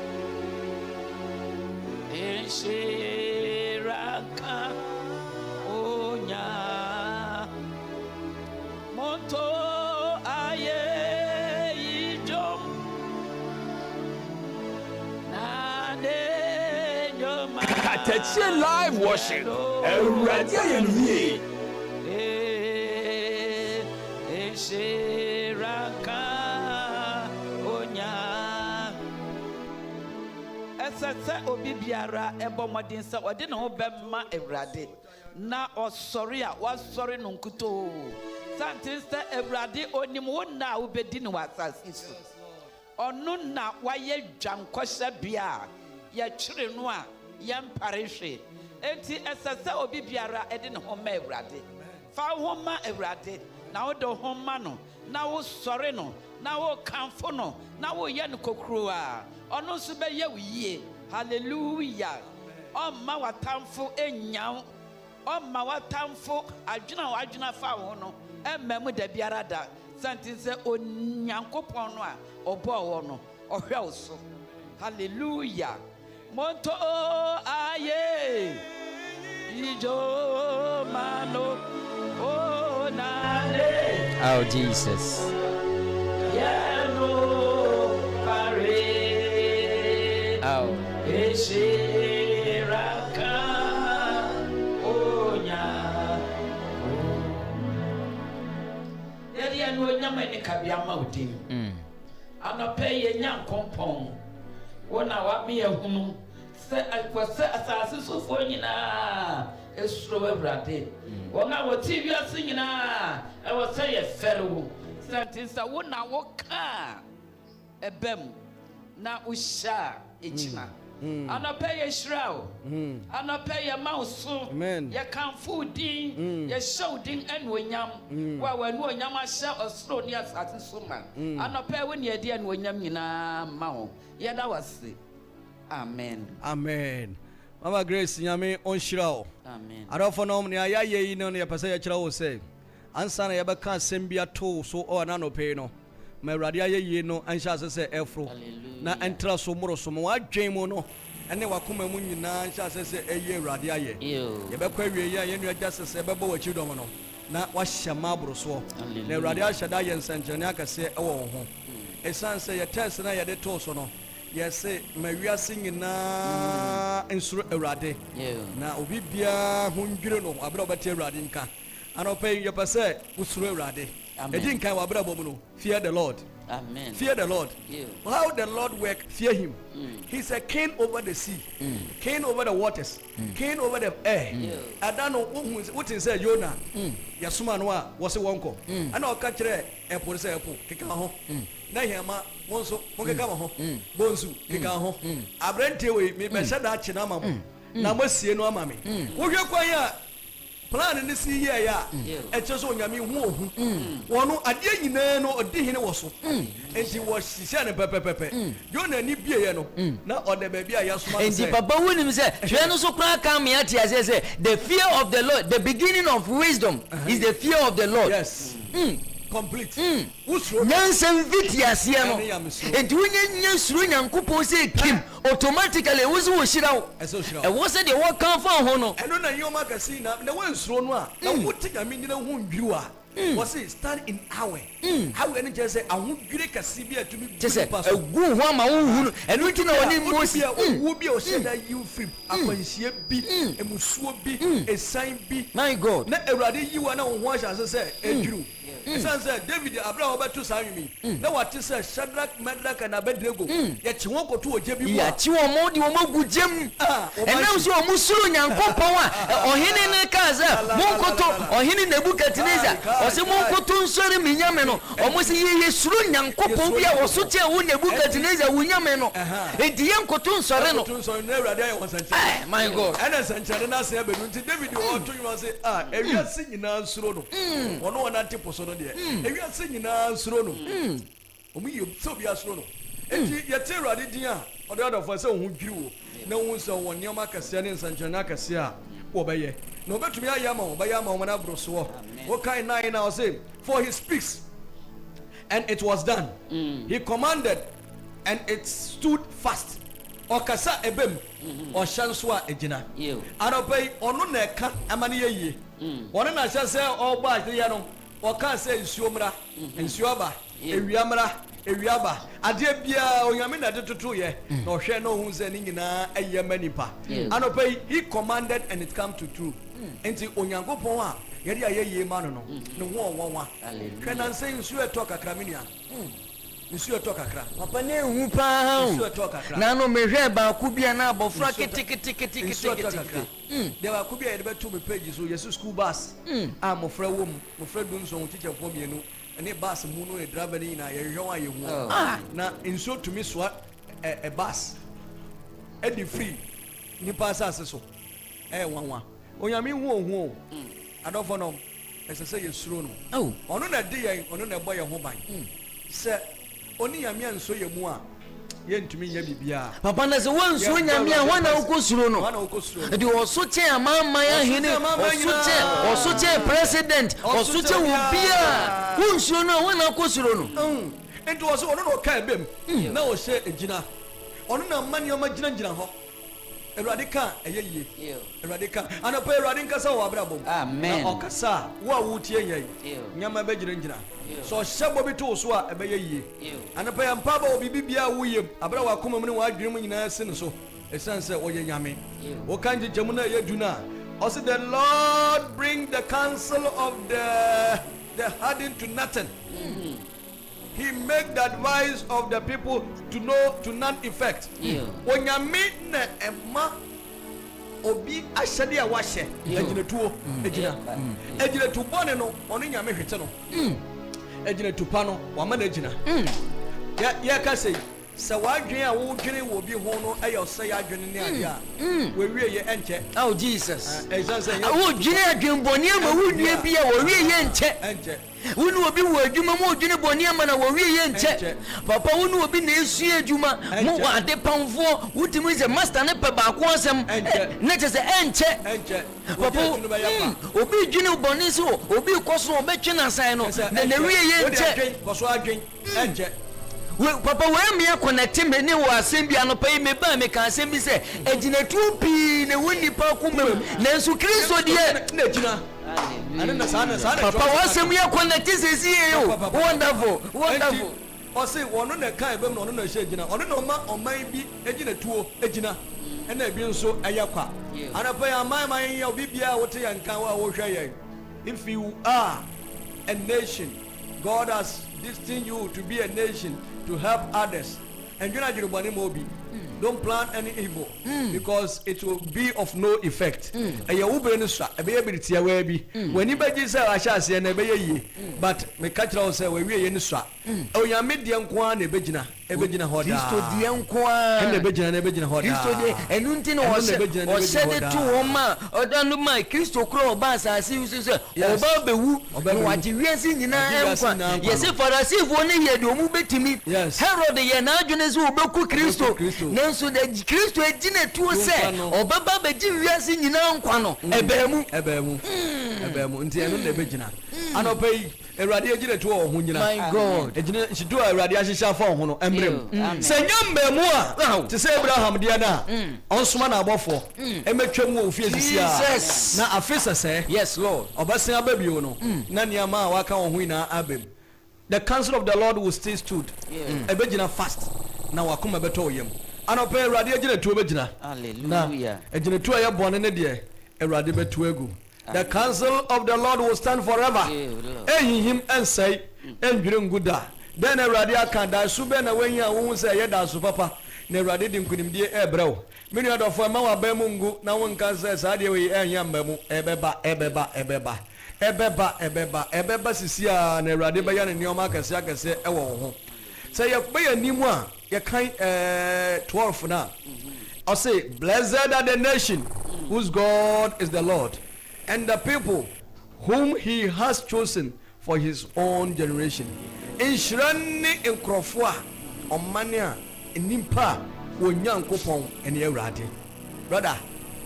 enshiraka onya monto aye idom na de yoma Katakyie live worship. Awurade ayɛ enshiraka onya ɛsɛ obi biara ɛbɔ mmɔden sɛ ɔde ne ho bɛma Awurade na ɔsɔre a wasɔre no nkuto santen sɛ Awurade onim wo na wobɛdi ne wasase so ɔno na wayɛ dwankɔhyɛ bia yɛkyere no a yɛmpare hwe enti ɛsɛ sɛ obi biara ɛde ne ho ma Awurade fa ho ma Awurade na wode ho ma no na wosɔre no na wokamfo no na woyɛ no kokoro a ɔno nso bɛyɛ wo yie hallelujah ɔmma watamfo enyaw ɔmma watamfo adwena wadwena fa wo no ɛmma mu da biara da santin sɛ onyankopɔn no a ɔbɔɔ wɔ no ɔhwɛ wo so hallelujah monto aye ijo mano oh nale oh Jesus yano pare oh eshiraka onya yari anu onyama ni kabiama udin anɔpɛ yɛ nyankompɔn wona wa me yɛhunu sɛ alkwasɛ asase sofo nyinaa esuro Awurade wɔn a wɔte wiase nyinaa ɛwɔ sɛ yɛ fɛre wo santen sɛ wona woka ɛbɛm na wohyɛ ekyina anɔpɛ yɛ hyira wo anɔpɛ yɛ ma wo so yɛ kamfo din yɛ hyɛ wo din anuonyam wo a w'anuonyam ahyɛ ɔsoro ne asase so ma anɔpɛ wo ne yɛde anuonyam nyinaa ma wo yɛda wase amen amen Mama Grace nyame onhyira wo amen adɔfo no ne ayɛ yi no ne yɛpɛ sɛ yɛkyerɛ wo sɛ ansa na yɛbɛka asɛm bi ato so ɔna anɔpɛ no ma awurade ayɛ yie no anhyɛ ase sɛ ɛforo na ɛntra so mmoro so ma wadwen mu no ɛne wakoma mu nyinaa nhyɛ ase sɛ ɛyɛ awurade ayɛ yɛbɛkɔ awie yi a yɛn nua gya sɛ ɛbɛbɔ w'akyi dɔm no na wahyɛ ma aboro soɔ na awurade ahyɛ da yɛ nsɛnkyerɛnne akɛseɛ ɛwɔ wo ho ɛsiane sɛ yɛ test na yɛde too so no yɛse ma wiase nyinaa nsuro awurade na obi biara ho ndwiri no abrɛ wobɛte awurade nka anɔpɛ yi yɛpɛ sɛ wosuro awurade ɛdi nkan wɔ abrɛ bɔ mu no fear the Lord. Amen. Fear the Lord. How the Lord work, fear him. He's a king over the sea, king over the waters, king over the air. I don't know what is say Jonah. Yasuma noa was a wonko. I know catch a police airport, Kikaho. Nahama, Monso, Mokamo, Bonsu, Kikaho. I brent away, maybe said that Chinama. Namosi no mammy. Would you quiet? Plan in this year, yeah. And just on Yami Woo. One, I didn't know a day was so. And she was Sisana Pepe. You know, ni piano. Now, on the baby, I asked my. And the Papa William said, Fianoso come here, as I say, the fear of the Lord, the beginning of wisdom is the fear of the Lord. Yes. Complete. Nyansen vitias yano. And when you swing and couple say Kim, automatically was shiraw. And was it the work come from Hono? And on your magazine, the one's thrown one. Now, what take a minute whom you are? Was it stand in our how any just say, I won't break a CBA to me. Just a good woman, and we can only will be or say that you free. I can see a B, a musuo B, a sign B. My God, not a radi you are now watch as I say, Andrew. Said David Abraham about to sign me. Now what is a Shadrach, Medrak, and Abednego? Yet you won't go to a JB. Yet you are more good Jim. And now you are Musulun and Popa or Hinin Kaza, Monkoto or Hinin Nebuchadnezzar or some Monkoton Sori Minyameno or Mosi Yesurun and Kopobia or Sutia Wun Nebuchadnezzar Winyameno. A Dian Cotun Soreno. My God. And as Sanchana said, David or to you and say, ah, and you are singing now Surono. Or no one antiposono. And we are singing now, Srono. We so be a Srono. And yet, Radidia, or the other for so who grew. No one saw one Yamaka Sianis and Janaka Sia, Obaye. No better be a Yamo, Bayama, Manabroso. What kind nine now say? For he speaks, and it was done. He commanded, and it stood fast. Or Kasa Ebem, or Shanswa Ejina. I don't pay or no neck, Amani. One and I shall say, all by the Yano. Or can't say Suomra and Suaba, Ewiamra, Ewiaba. Adebia, or Yamina to 2 years, nor share no who's sending in a Yamanipa. And obey, he commanded and it come to true. And the Onyango Poa, Yadia Ye Mano, no one. Can I say you swear talk a Craminia? Monsieur Tokakra. Papa ne upa. Monsieur Tokakra. Nano mejeba kubia na bo fra ticket. There were kubia ebe 2 pages so yesu school bus. Ah mo fra wo mo fra dun so teacher for mienu. Ene bus mu no e driver ni na ye hwan aye hu. Na inso to me so a bus. E di free. Ni pass asase so. Wanwa. Onyame hu. Adofo no. Ese say yesuro no. Oh. Ono na de yen, ono na boy ho ban. Se oni yamia nso yemu a yentumi nya bibia papa na se won so nyamia wana ukosuro no de osoche amama ya hene osoche president osoche ubia wonso no wana ukosuro no enti wo so ono no ka ebem na wo hye egina ono na mani o magina ho Erade ka eyeye Erade ka anopa erade nkasa wo abrabom amen okasa wo awutie yeye nyama begirengina so hyebo bi to so a ebeyeye anopa ya mpaba obi bibia wuyem abra wa koma mu ne wa adwene mu nyina sin so esanse wo ye nyame wo kanje jemu na ye duna also the Lord bring the counsel of the hardened to nothing. He make the advice of the people to none effect. When you meet Emma Obi Ashadi Awashe, Ejina Tuo, Ejina Tupano, no, on in your Mehitano, Ejina Tupano, Waman Ejina. Ya can say, sɛ wadwene a wodwene wɔ bi ho no ɛyɛ ɔsɛ yɛ adwene ne adeɛ a wɔwie yɛ ɛnkyɛ. Oh Jesus. ɛsiane sɛ wodwene adwenbɔne ama wodwie bi a wɔwie yɛ nkyɛ. ɛnkyɛ. wone obi wɔ adwuma mu wodwene bɔne ama na wɔwie yɛ nkyɛ. papa wone obi na ɛsua adwuma mo wɔ ade pamfoɔ wotumi sɛ master ne pɛ baako asɛm na kyɛ sɛ ɛnkyɛ. papa obi dwene bɔne so obi kɔ so ɔbɛtwe no asan no na nawie yɛ nkyɛ. papa wei me connect me ne wɔ asɛm bi anɔpa yi me ba me ka asɛm bi sɛ agyinatuo pii na wo nipa akoma mu nanso Kristo deɛ na gyina. papa wasɛm yɛ connect sɛsi yɛ o wonderful. ɔse wɔno na ka ɛbɛm na ɔno na hyɛ gyina ɔno na ɔma ɔman bi agyinatuo agyina ɛna ebi nso ɛyɛ kwa anɔpa yi aman yɛ obi biara wote yɛn nka wo a wohwɛ yɛn. If you are a nation, God has destined you to be a nation to help others. And you're not going to don't plan any evil because it will be of no effect. And you will be able to when you be say I shall say never ye, but me catch us say we in the oh ya medium kwan e begina hoda Kristo die nkwa and begina hoda Kristo de enunti no o said it to homa odanu mai Kristo kro ba asase wu se oba bewu no waje wiase nyina nkwa yesi farasi fo ne ye de omu betimi Herod ye na adwene se obeku Kristo nanso de Kristo egina tuo se obaba beji wiase nyina nkwa no ebemu nti enu na begina anopai Eradi ejire tuo ho nyina. My God. Ejine shido eradi ahihya fa ho no emrem. Se nyamba mu a te se Abraham dia na onsoma na abofo emetwam wo ofie sisia na afisa se. Yes Lord. Obasen ababio no na niama a waka ho ina abem. The counsel of the Lord will still stood. Ebegina fast na wakoma beto yem. Anope eradi ejire tuo begina. Hallelujah. Ejine tuo ye bone ne de eradi beto egu. The counsel of the Lord will stand forever. Him and say, and during good. Then a radia can die subena when you won't say yeda su papa. Ne radid could be a bro. Many other for Mawa Bemungu, now one can say Sadia and Yambemu, Ebeba, Sisia, and a radibayan and Yomaka Saka say, oh. Say, you pay a new one, you kind 12 for now. I'll say, blessed are the nation whose God is the Lord. And the people whom he has chosen for his own generation. Inshirani nkrofo omane a nimpa onyankopon ene awrade. Brother,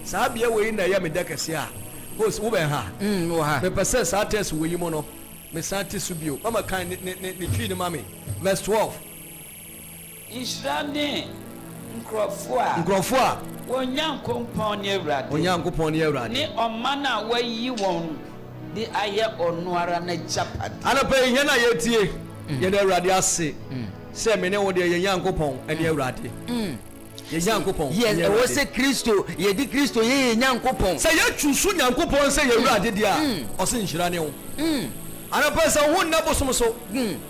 saabia we na ya medakase a host wo ben ha. Wo ha. Me pese sa test we yi mo no. Me santi subio. Mama kan ne twi ne mame. Verse 12. Inshirani nkrofo a Onyankopon ne awrade ne omana wayi won de aye onoara na japad anapa ihe na yetie ye na awrade ase se me ne wo de ye Nyankopon ene awrade ye Nyankopon yes e wo se Kristo ye di Kristo ye Nyankopon se ye twusu Nyankopon se ye awrade dia o se nhira ne wo anapa se wo na bosom so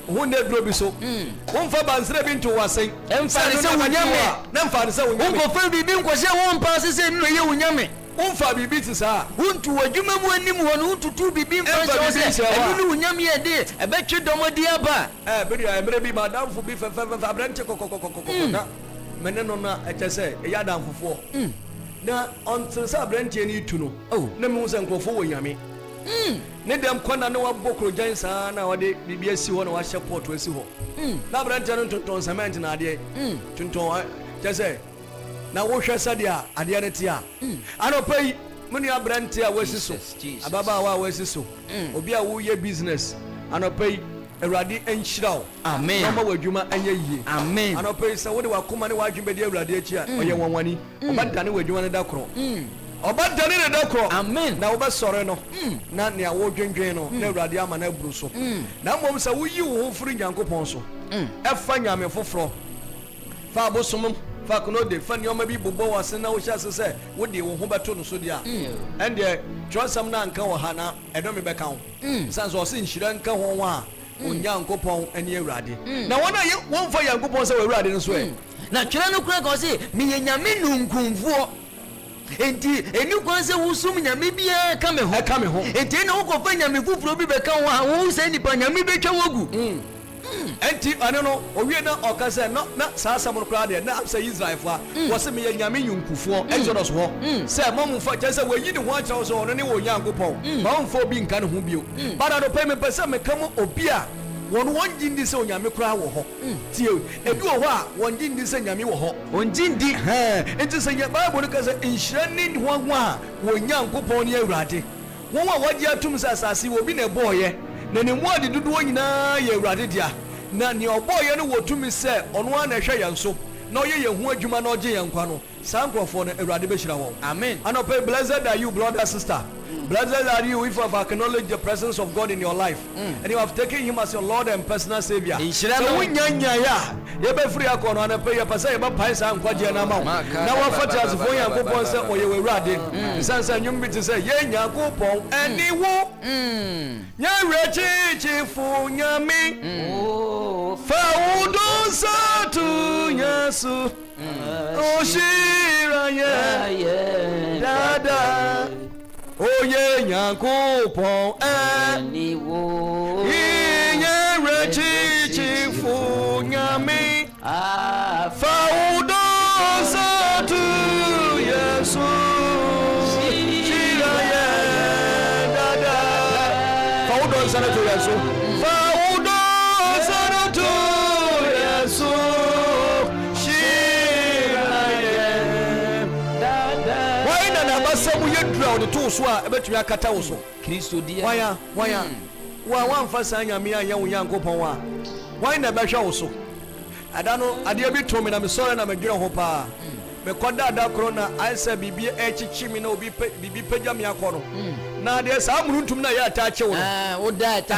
wo na duro bi so wo mfa bansere bi nto wasen emfa se wunyame na mfa se wunyame wo fa bibi nkwose wo mpa se no ye wunyame wo mfa bibi ti sa wontu wadwuma mu anim ho no tutu bibi mfa se enu no wunyame ye de ebetwe domodi aba be dia emre bi madamfo bi fa abrante kokokokoko na mene no na ekese e ya damfofo na ontil sa abrante ni tu no na me wo se nkofo wo nyame ne dem kwana ne wabokro jansa na wade bibia si ho na wahye port wasi ho na abrante no tonton cement na ade tonton jese na wo hwe sade a ade ne te a anopai muni abrante a wasi so ababa wa wasi so obi a wo ye business anopai Eradi enhyiraw amen no ma wadwuma anya yie amen anopai se wo de wakoma ne wadwuma de Eradi achi a oye wanwani obadane wadwuma ne da kro obadane ne da kro amen na obesore no na ne awo dwendwen no na Eradi ama na buru so na mmom se wo yi wo furu Nyankopon so efa nyame foforo fa abosom fa kono de fa ne oma bi bobo wase na wo hya se wo de wo ho beto no so dia ende twonsam na nka wo ha na edomi beka ho sanso o se nhira nka ho wa Onyankopon ene Awurade na wona ye wonfa Nyankopon se Awurade no so na twere no kura ko se me nyame nunkumfuo enti eni kwan se wusum nyame bia ka me ho enti na wo ko fa nyame fufuro bi beka ho a wo se nipa nyame betwa wogu enti ane no owie na okase no na saasa mo kra de na amsa Israel fa wo se me ya nyame nyunkufo Exodus ho se mamfa je se wayi ne ho a kira so ono ne wo Nyankopon mamfa obi nka ne ho bio bada do pe me pese me kamo obi a won jindi se onyame kra wo ho tie edu wo ho a won jindi se nyame wo ho on jindi enti se ya Bible ka se nhira ni ho a wo Nyankopon ne Awurade won wa waji atum se asase wo bi na boye na ne mu ade dudu nyina ye Awurade dia na ne oboye no wotumi se ono a na hwe yanso na oye ye hu adwuma na oje yankwa no sankrofo no Awurade be hira won amen anope blessed are you brother sister. Blessed are you if you have acknowledged the presence of God in your life and you have taken him as your Lord and personal Savior. So when you be free akon on pay your pasa you be pai san kwaje na ma. Na wa fati asfo Nyankopon se oye we Awurade. Sansa nyum bi te se ye Nyankopon ani wo. Nya rechichi fu nyame. Fa udon sa tu nyasu. Oshira ye. Dada. Oye Nyankopon aniwo iye rechichi fu nyame faudo satu Yesu shira ye dada faudo satu Yesu faudo satu Yesu shira ye dada waina na basamu yedra de to so a ebetumi akata wo so Kristo dia waya wa mfasa nyame anya wo Nyankopon wa wan na behwa wo so adano ade bi to me na me sore na me dwere ho pa me koda da corona aisa bibie echichi mi na obi bibi pagya me akono na de sa muruntum na ya ta chewo no wo da ta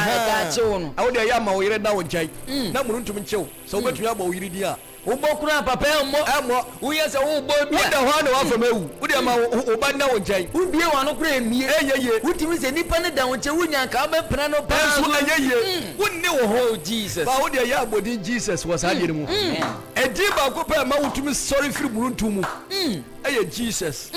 chewo no awo de ya ma wo yire da wo nkai na muruntum nchewo so obetumi agba wo yire di a ubokura papa emo uye se ubo bi uda ho na wa fam ewu uda ma uba na wo nkai ubie wa no kura emie eyeye utimi se nipa ne da wo nche wunya ka be pena no pa so eyeye wunni wo ho Jesus ba wo de ya abodin Jesus was hadire mu edi ba ko pa ma wutumi sorry free buruntu mu eye Jesus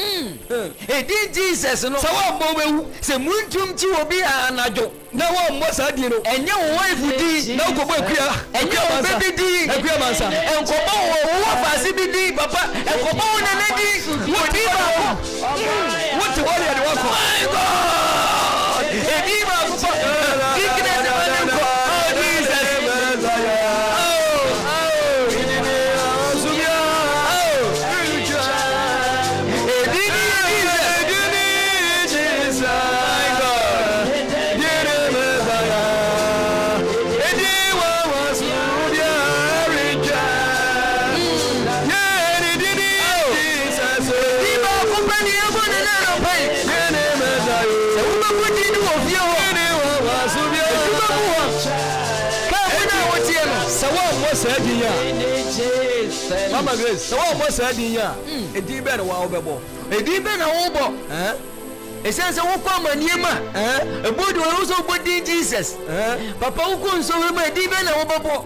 edi Jesus no so wa mo mewu se muntum chi obi anajo na wa mo sa di no enye wo wife di na ko bo akua enye wo baby di akua mansa enkobo wo fasi bi di papa enkobo wo nene di wo di ba what worry at work my God edi ba ko weakness ba ne ko Jesus Mama Grace, so what was said in ya? A deep better wow bebo. A deep better obo. A sense of come and yema. A boy will also put in Jesus. Papa who so a deep better obo.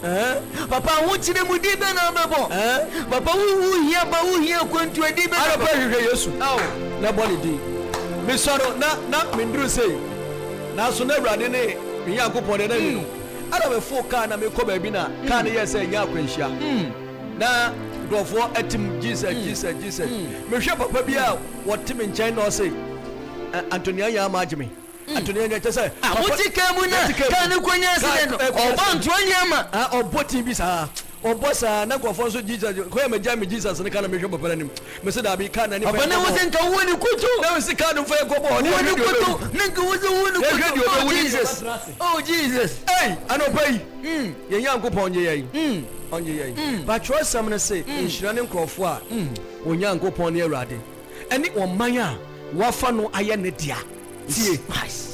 Papa won't see them with deep better obo. Papa who here, but who here going to a deep better obo. Oh, nobody did. Miss Sorrow, not Mindru say. Now, so never had any Yaku put it in. I have a full car and I come a bina. Can you say Yakuisha? Na go for etim Jesus. Me hwe papa bia what tim in China say Antonia ya majimi Antonia ya say awoti kamu na kan kwanya se no obantu anyama oboti bi sa obosa na go for so Jesus ko ya meja me Jesus ne kana me hwe papa nim me se da bi kan na ni papa na wo se nka wo ni kutu na we se kan fa ko bo wo ni kutu nka wo se wo ni kutu Jesus oh Jesus hey anopai ye Nyankopon ye yi onye ye but trust some na say insurance nkrofo a Onyankopon ne Awurade ene oman a wafa no aye ne dia tie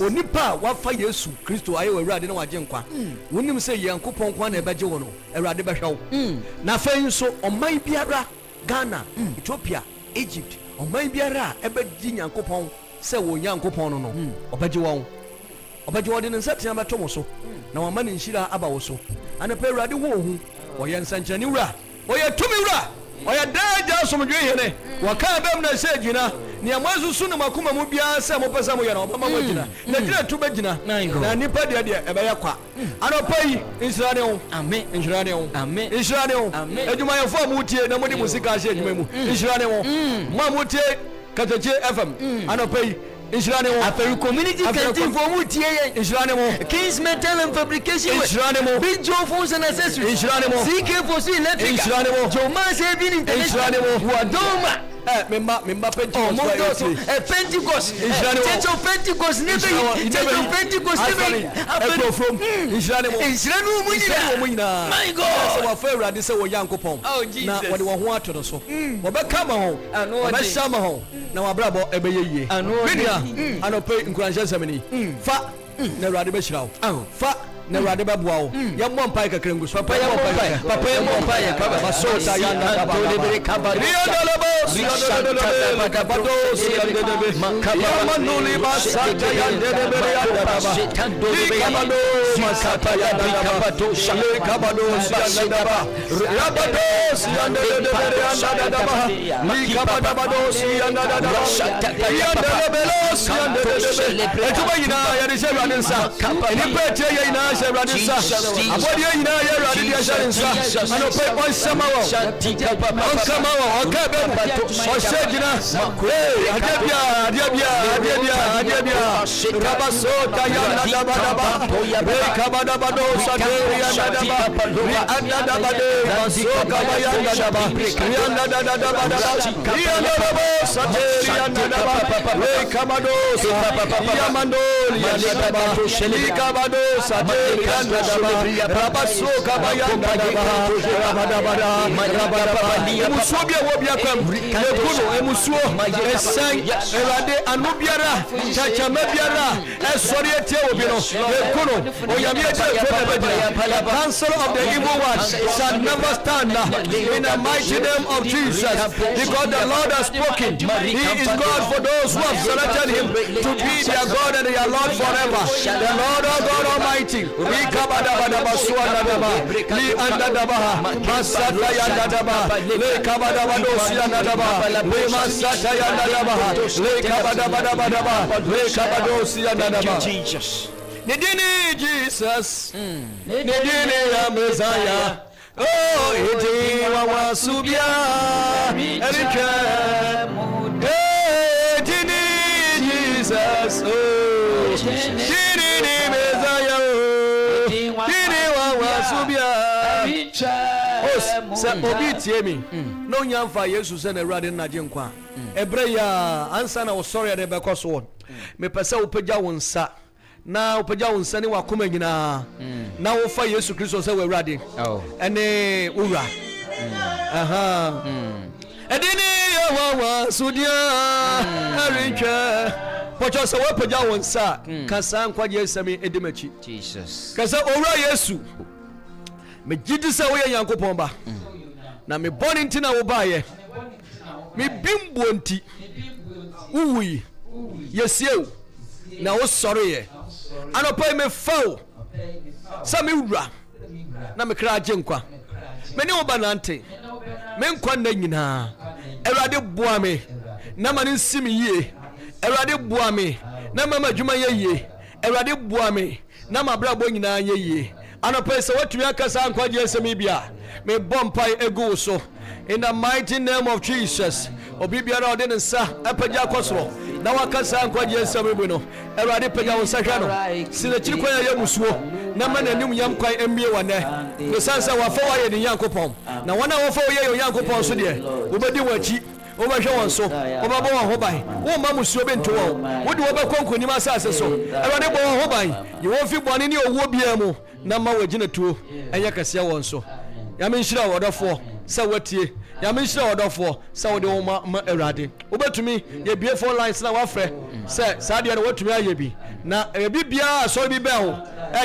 onipa wafa Yesu Kristo aye Awurade na waje nkwa wonim say Nyankopon kwa na ebeje wo no Awurade behwew na fa nso oman biara Ghana Ethiopia Egypt oman biara ebeji Nyankopon say wo Nyankopon no obeje wo de nsatia beto so na wama ne nhira aba wo so ana pe Awurade wo hu oye nsanchani wura oye tumi wura oye daja somdwe hene waka bem na se gina ni amazu sunu makuma mu bia se mo pesa mo ye no bama mo gina na gina tu be gina na nipa de de e be yakwa anopai insira ne ho amen insira ne ho amen insira ne ho eduma ye fo mu tie na mo di musika hye eduma mu insira ne ho mo mu tie Katakyie FM anopai insira ne ho aferi community canteen for mu tie ye insira ne ho Kings Metal and Fabrication insira ne ho Big Joe Phones and Accessories insira ne ho CK for Electric insira ne ho Joma Saving International insira ne ho Wadoma memba Pentecost Pentecost Church of Pentecost Pentecost from Israel my God so wa fa urade se wo Yankopon na wo de wo ho ato no so wo be kama ho wo be shama ho na wa brabo e be yeye media anope nkuranhye semeni fa na urade be hira wo fa na urade be boa wo ye mo mpa kakra ngu so papa ye mo mpa ye baba so ta yanda baba de kabari Manuli Basata Yandebe Masata Yandaba Kabados Yandaba Rabados Yandaba Likabadabados Yandaba Yandabelos Yandebe Etubayina Yadisha Nipete Yana Sharadisa Abodia Yana Yaradia Sharinsa Anope on Samawa Okabem Adebia Rabasota Yana Dabadaba Rekabadabado Saderia Nadaba Riandabade Masoka Bayanda Daba Riandabadaba Riandabado Saderia Nadaba Rekabado Yamando Yandaba Likabado Saderia Nadaba Rabasoka Bayanda Daba Rabadabada Musobia Wobia Ekuno emusuo esan erade anubiara chachamebiara esori etie obi no ekuno oyame etie the council of the evil one shall never stand in the mighty name of Jesus because the Lord has spoken. He is God for those who have selected him to be their God and their Lord forever. The Lord our God Almighty Rikabadabadaba suanadaba li andadabaha masata yandadaba le kabadabado sianadaba le masata yandadaba le kabadabadabadaba le kabadosi yandadaba Jesus Nidini Jesus Nidini ya Messiah Oh iti wa subia erike Nidini Jesus Oh Nidini Messiah Nidini wa subia se obi tie mi no nyamfa Yesu se na Awurade na Danquah ebre ya ansa na wo sori de bekoso me pese wo pagya wo nsa na wo pagya wo nsa ni wakoma nyina na wo fa Yesu Kristo se wo Awurade ene ura aha edini wa sudia erike pocho se wo pagya wo nsa kasa nkwaje esemi edimachi Jesus kasa owura Yesu me gidi se wo ye Yankopon ba na me boni ntina wo baaye me bimbo nti uwi yesieu na wo sori ye anopai me fawo sa me wura na me kra Danquah me ne oba nante me nkwa na nyina Awurade boa me na ma ne nsimi yie Awurade boa me na ma madwuma ye yie Awurade boa me na ma brabo nyina ye yie anopai se watumi akasa nkwaje esemi bia me bompai egu so in the mighty name of Jesus obi biara ode ne nsa apagya kosoro na wakasa nkwaje esemi bu no Awurade pagya wo sahwa no sile chiri kwa ya musuo na ma nanim yam kwan embie wane ne sansa wafa wa ye ne Yankopon na wana wafa ye Yankopon so de obedi wachi obahwe won so obabo won ho ban wo ma musuo be nto wo wodi wo be konkonim asase so Awurade bo won ho ban ye wo fi bone ne owuo bia mu na ma wagina tuo enye kase won so ya me nshira wodofo sa watie ya me nshira wodofo sa wode wo ma Awurade obetumi ye bie phone lines na wafre se sa de no watumi aye bi na bibia so bi be ho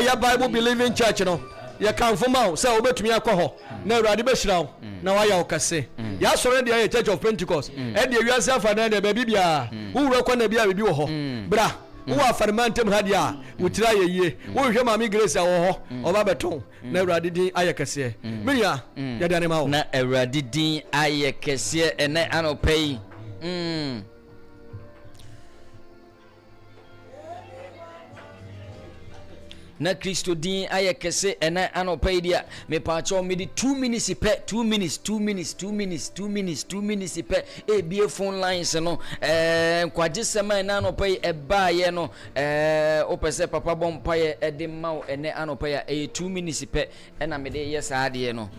ya Bible believing church no ye kanfo ma se obetumi akọ na Awurade be hira wo na wa ya okase ya soro de ya Church of Pentecost e de wiase afa na de bibia wo wura kwa na bia bibi wo ho bra wo afarmantem hadia wo tira ye yie wo hwe mami Grace wo ho oba beton na Awurade din ayekese miya ya de ma wo na Awurade din ayekese ene anopai na Kristo din aye kese ena anopa idia me pa cho me di 2 minutes pe 2 minutes pe e bie phone lines no kwaje sema ena anopa e ba ye no opese papa bompa ye e de ma ene anopa ya e 2 minutes pe ena me de yes ade no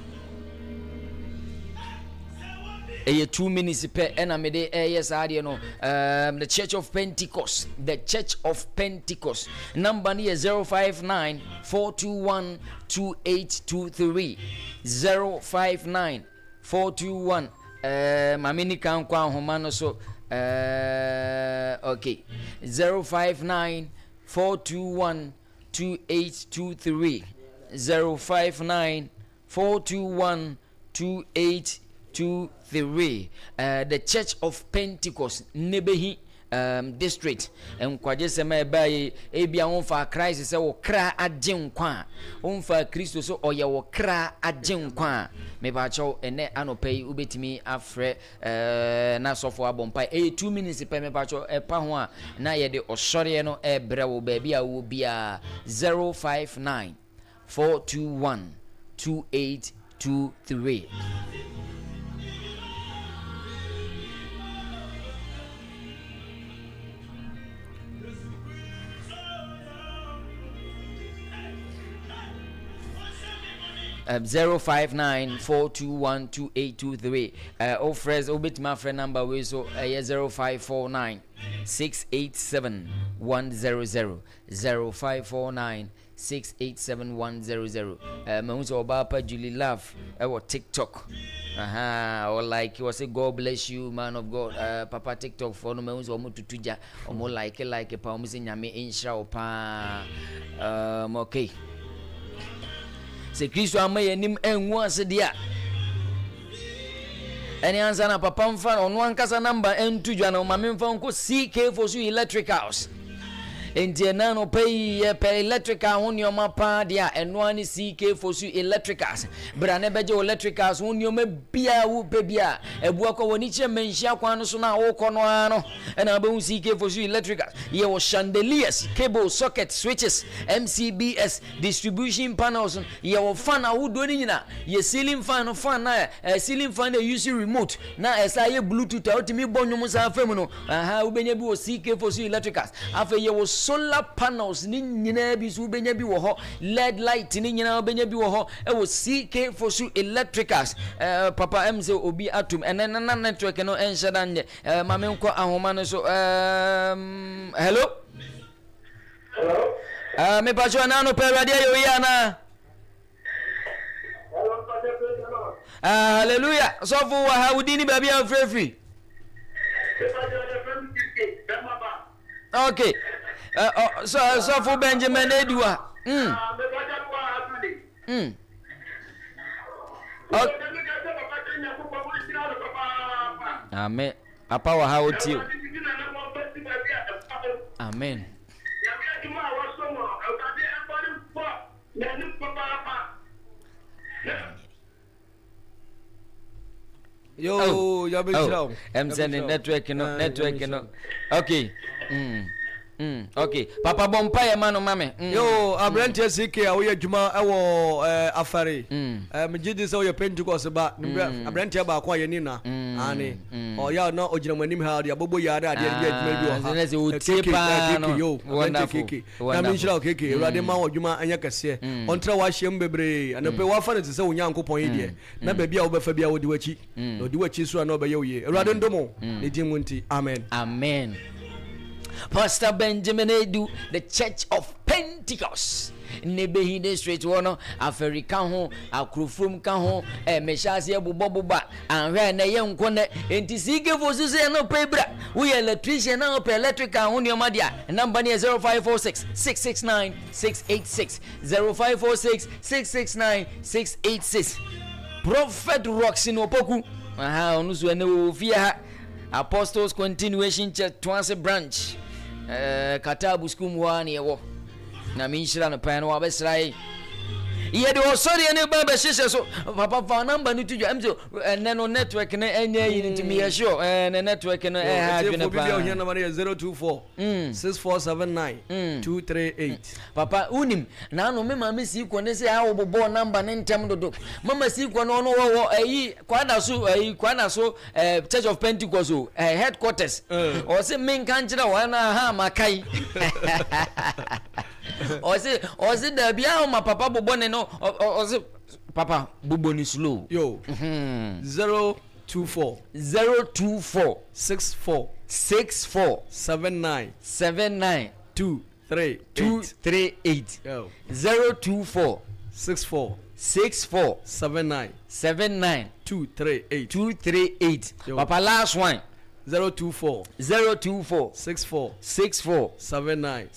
2 minutes per enamide yes no the Church of Pentecost number ni 059 421 2823 059 421 mamini kan kwa homa no so okay 059 421 2823 059 421 2823 the Church of Pentecost Nebehi district kwaje sema ebaye ebia wonfa Christ se wo kra agenkwa wonfa Kristo so oye wo kra agenkwa me ba cho ene anopai ubetimi afre na sofo abompa 2 minutes pe me ba cho epa ho a na ye de osore no ebre wo ba bia wo bia 059 421 2823 059-421-2823 offers obit my friend number we so 0549 687 100 0549 687 100 Mahuso Obapa Julie Love our TikTok or like you say God bless you man of God Papa TikTok for no Mahuso omo tutuja omo like pa omo se nyame insha opa okay se Kristo amaye nim enwu ase dia eni ansa na papa mfa onu ankasa number entudwa na mama mfa nko CK for su electricals enti na no pay per electrical ho nioma pa dia eno ani CK for su electricals bra ne beje electricals ho nioma bia wo pe bia ebua ko woni che menhia kwan no so na wo ko no ano na be hu CK for su electricals ye wo chandeliers cable socket switches MCBS distribution panels ye wo fan awodo ni nyina ye ceiling fan no fan na ceiling fan dey use remote na esa ye bluetooth otimi bonwom sa afem no wo benya bi wo CK for su electricals afa ye wo solar panels ni nyina bi su benya bi wo ho LED light ni nyina benya bi wo ho e wo CK for su electricals papa mz obi atom na network no enshada nje mame nko ahoma no so hello me pacho na no pe radio yo ya na hallelujah so for wa udini baby free okay so for Benjamin Edua amen apa wa how to you amen yo ya be chao I'm sending network no okay okay papa bompa ya mano mame yo abrante CK awoye djuma ewo afare me gidi se oye Pentecost ba abrante ba kwa ye ni na ani o ya na ogina manim ha dia bobo ya da dia djuma bi o ha se o tepa no wonderful na mi shira okeke urade ma odjuma anya kase ontra wa hye bebre anape wa fa ne se wonya nkopon ye de na ba bia wo ba fa bia wo di wachi so na obaye oye urade ndomo ne dimunti amen Pastor Benjamin Aidoo, the Church of Pentecost. Nebehi district wono Africa ho akrofrom ka ho meshase boboboba anhwe na ye nkone enti sike fosu se no pebra we electrician na pe electrical ho nioma dia number ne 0546 669 686 0546 669 686 Prophet Roxin Opoku onu so ene ofia ha Apostles Continuation Church Twanse branch Katabu school wani ewo na minshira no pan wa besrai Ye de osori ene ba be hihye so papa fa number ni tuju am so ene no network ne enye yin ntimi ye sure ne network no ha adwene pa. Obi number 024 6479 238. Papa unim na no me mama si ko ne se ha obobo number ne ntem dodo. Mama si ko no wo ayi kwada so Church of Pentecost headquarters. O se men kan kira wa na ha makai. O se da bia ma papa bobo ne no o se papa bobo ni slow. Yo. 024 64 79 238. Yo. 024 64 79 238. Papa last one 024 64 79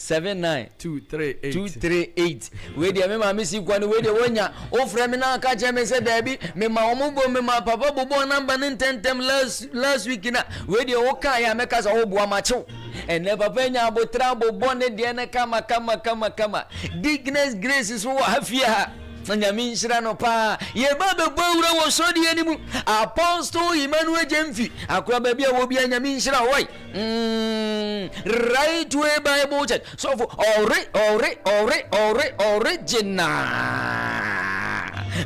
238. We dey me ma me si kwani we dey wonya o frɛ me na aka che me say dabi me ma omugo me ma papa bobo number ne tentem last week na we dey wo ka ya me ka sa wo boa ma chew ene papa nya abotra bobo ne de ne kama digness grace is wo afia Nyami nshira no pa ye ba be bawura wo so de ani mu apostle Emmanuel Jemfi akwa ba bia wo bia nyami nshira woi right way Bible church so for original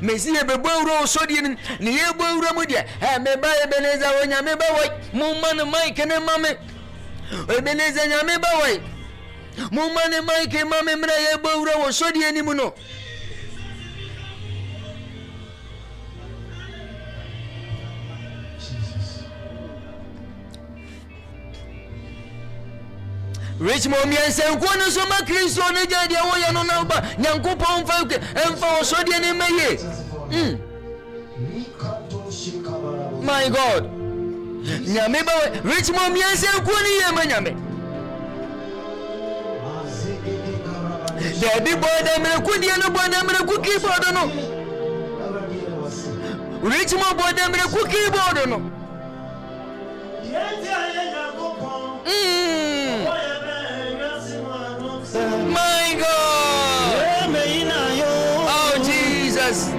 Messi ye be bawura wo so de ni ye bawura mu de me ba ye beneza wo nyame ba woi mu man mike ne mame beneza nyame ba woi mu man mike mame mra ye bawura wo so de ani mu no Rich momia senko no so ma Kristo ne jade wo ye no na ba Nyankopon fa emfa so de ne meye My God nyame ba rich momia senko ni ye ma nyame Daddy boy da me ku die no boy da me ku keyboard no Rich mo boy da me ku keyboard no My God! Oh Jesus!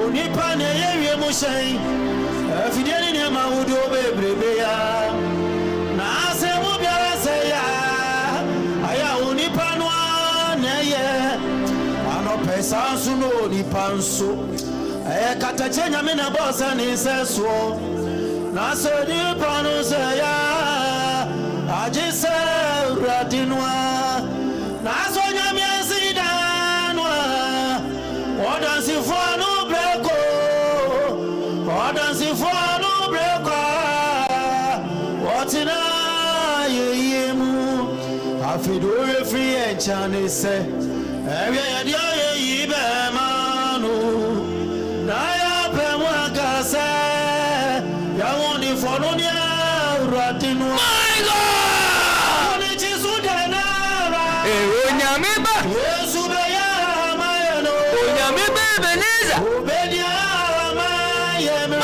Unipa ne yewie mo shen afidie ne ma wudo bebrebe ya na ase mo biara se ya aya unipa no na ye ano pesa su no unipa nso Katakyie nyame na bossa ni seso na so unipa no se ya ajise radinwa na so nyame asidanwa odansi for no Watina yemu afidore free and chane se area ya ye be manu na ya pe mo akase ya woni for no nia ratinu My God oni jisu de na ra onyame ba Yesu be ya ma ye no onyame be beneza obedia ma ye me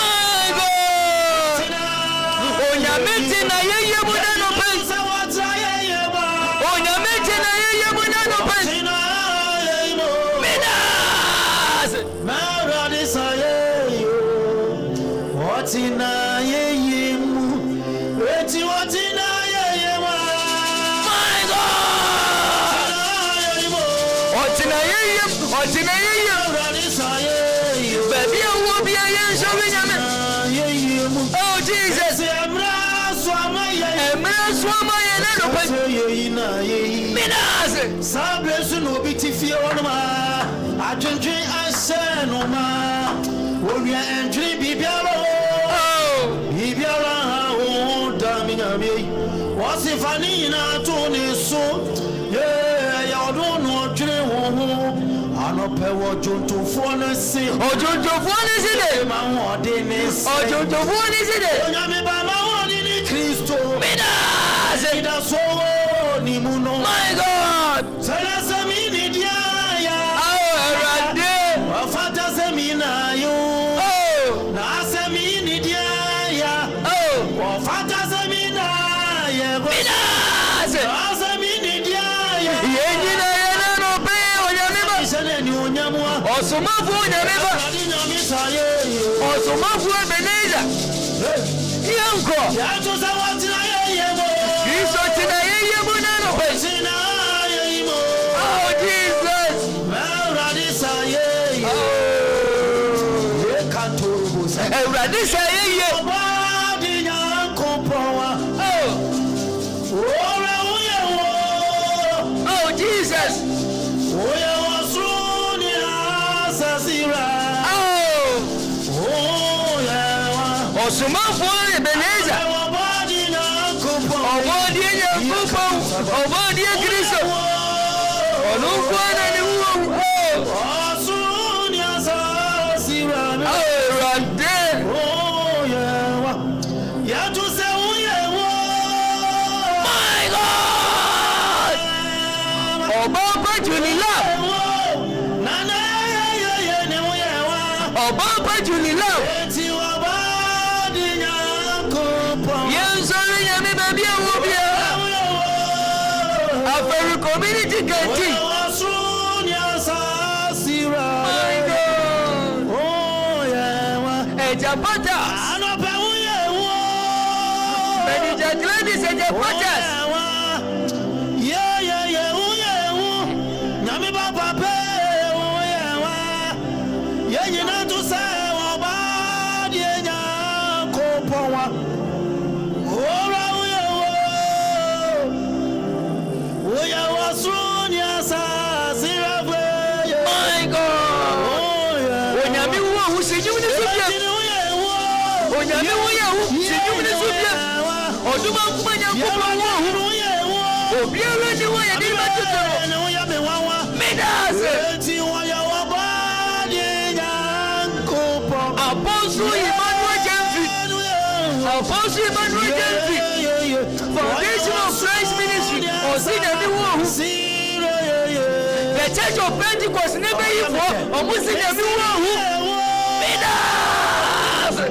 Onyamete na yeye buda no pesa Onyamete na yeye buda no pesa Minas Maradi saye Watina yeye mu Eti watina yeye wa My God Watina yeye Maradi saye Baby awo bi aye so bi nyame Oh Jesus Swama ye na no pa Minas Sabresu no bitifie onoma adwendwen asɛ no ma wowia entwe bibiaro Wasifani na tuniso ya no dwere ho anopewo jontomfo na si ojontomfo ni si de ma wode ni si ojontomfo ni si de onyame ba ma wode ni Kristo mina se da so ni mu no my God sala sami ni dia ya Erade wafata sami na yo na sami ni dia ya wafata sami na ya mina se sami ni dia ya yenina yana no pe onyame ba isele ni onyamwa osomafu onyame ba osomafu Ebenezer yanko ya to sa watina ye mo Kristo tina ye mo na no pe sina ye mo oh Jesus Erade sa ye kantorubo sa Erade sa ye ba di nya kompowa ora uye wo oh Jesus uye wo suni asasira osomafu Ebenezer obodi Nyankopɔ obodi Kristo onukwana ni wo asuni asasira Erade ya tu se uye wo my God Ọba Junila nana ye ne uye wa Ọba Junila eti wa ba di Nyankopɔ yensori nyame baby awo bia Aferi community kanti asuni asasira my God oh yeah Eja Potters anope uye wo Manager Gladys Eja Potters yeah uye wo nyame baba pe uye wa ye nyina to se oba di Nyankopɔ wa ora uye wo asuni asasira gbe my God onyame wo hu sijum ni subia onyame wo ya hu sijum ni subia oduma kuma Nyankopɔ wo hu obiara ni wo ya di ma tuturo medase Apostle Emmanuel Jemfi Foundation of Christ Ministry Osina ni wo hu The Church of Pentecost never yifo omusina mi wo hu medase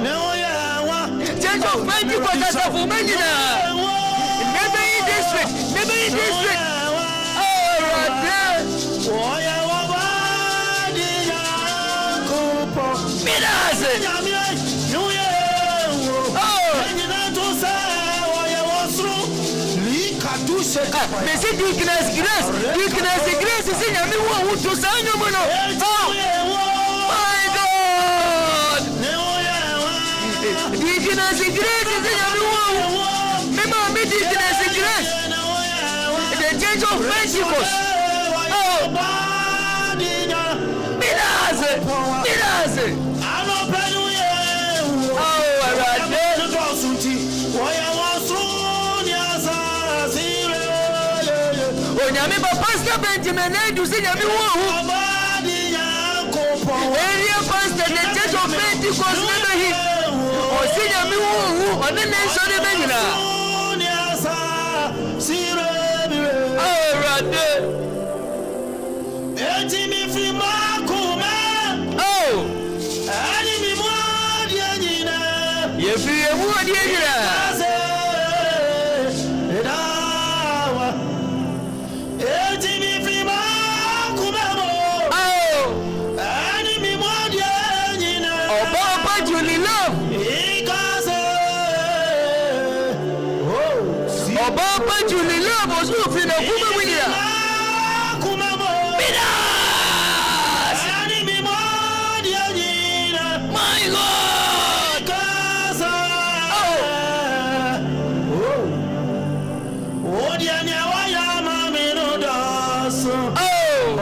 Church of Pentecost asafo menina never in district Mesi Deaconess Grace is in a new one to sign your money. My God! Deaconess Grace is in a new one. Remember me, Deaconess Grace. The Church of Pentecost. Midase. Onyame ba Pastor Benjamin Aidoo se nyame wo hu area pastor the Church of Pentecost never hit o se nyame wo hu one ne so de benyina Erade eti mi fi makuma ani mi mo adi anyina ye fi ewu adi anyina Ọba Junila bosu fi na kuma wiya Midas my God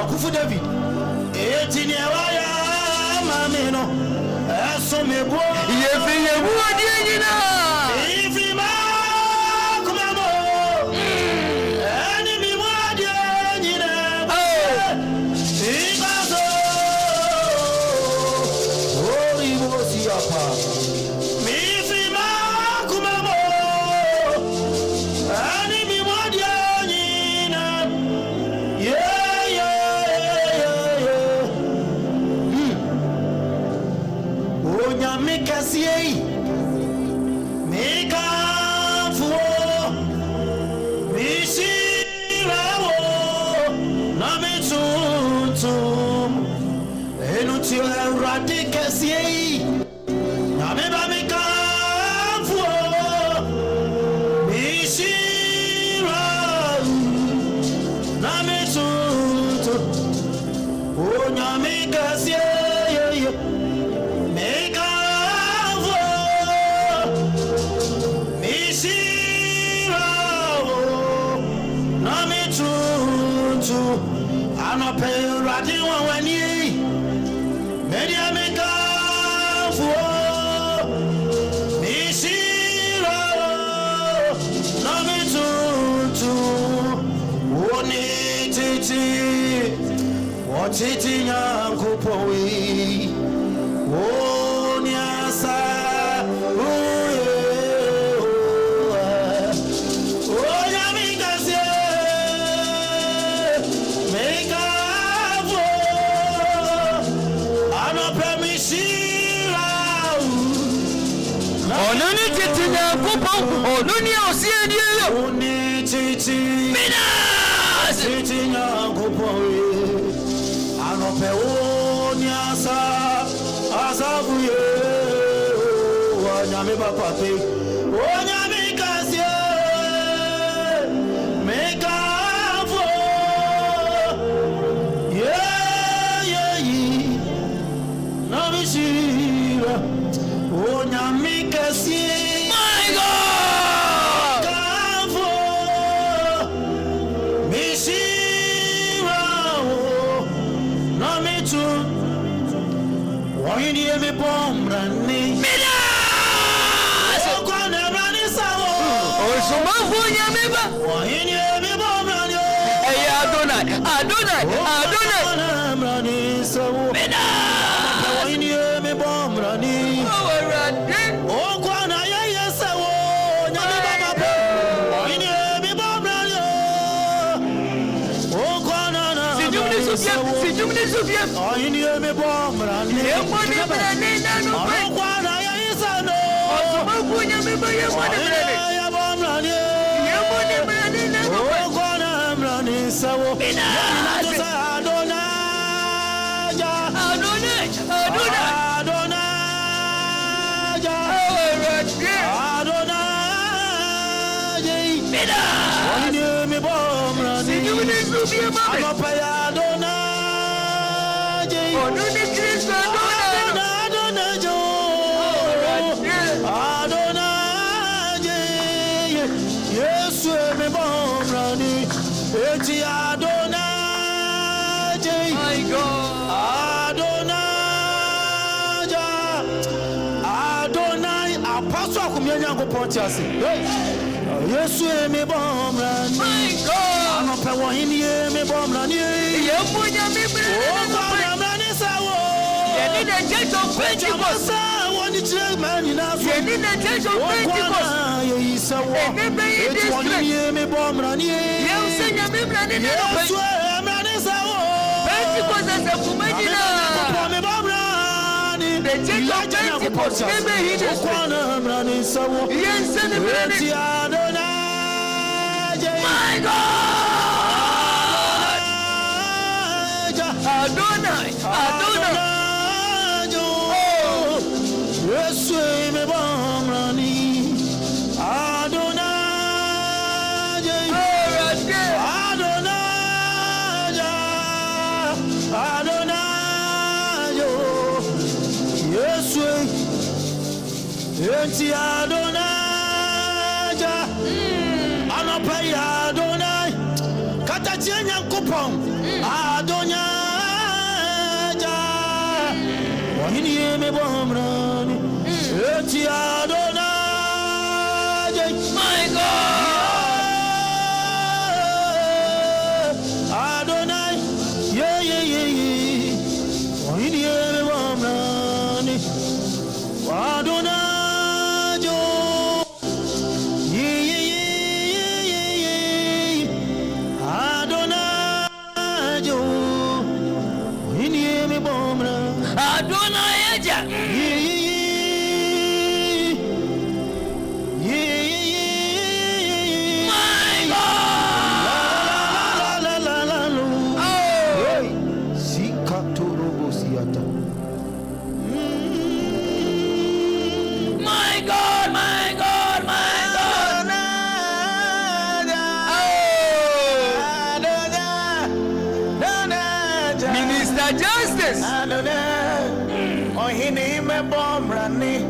Kufu David eti ni waya mami no eso mebo ye fi ye bu adi anyina ifi ma kuma mo Titi nyangu powi, oh nyasa, oh nyamikaze, mekavo, anopremisira. Onuni titi nyangu po, onuni osiediyo. Oni titi, mina, titi nyangu powi. Peoniasa asavuye wanyame papape wanyame kasie mekavo namishira wanyame kasie my God mekavo mishira Wahini emi bomrani Minas Okwane brani sawo Osumafu nyameba Wahini emi bomrani Eya Adonai Okwane brani sawo Minas Wahini emi bomrani Okwane yeye sawo Nyami baba po Wahini emi bomrani Okwane sawo Sijumni Sofia Wahini emi bomrani Yemoni brani nanu Okwane yeye sano Osumafu nyameba yemoni brani Yemoni brani nanu Minas My God Adonai apostle akumenya ngopoti ase Yesu emi bomrani My God Anope wahini emi bomrani Yemunya mibrani bomrani sawo Yeni the church of Pentecost Wani chemani naso Yeni the church of Pentecost Yeyi sawo Enebe yi district wahini emi bomrani Yemsenya mibrani nanu Yesu emrani sawo Pentecost as a kumajina The church of Pentecost Enebe yi district Yenseni brani My God Adonai Yesu eme bomrani Adonai Yesu enti Adonai Anopay Adonai Katakyie nyankopon Adonai Wahini eme bomrani enti Adonai My God Adonai Wahini eme bomrani Adonai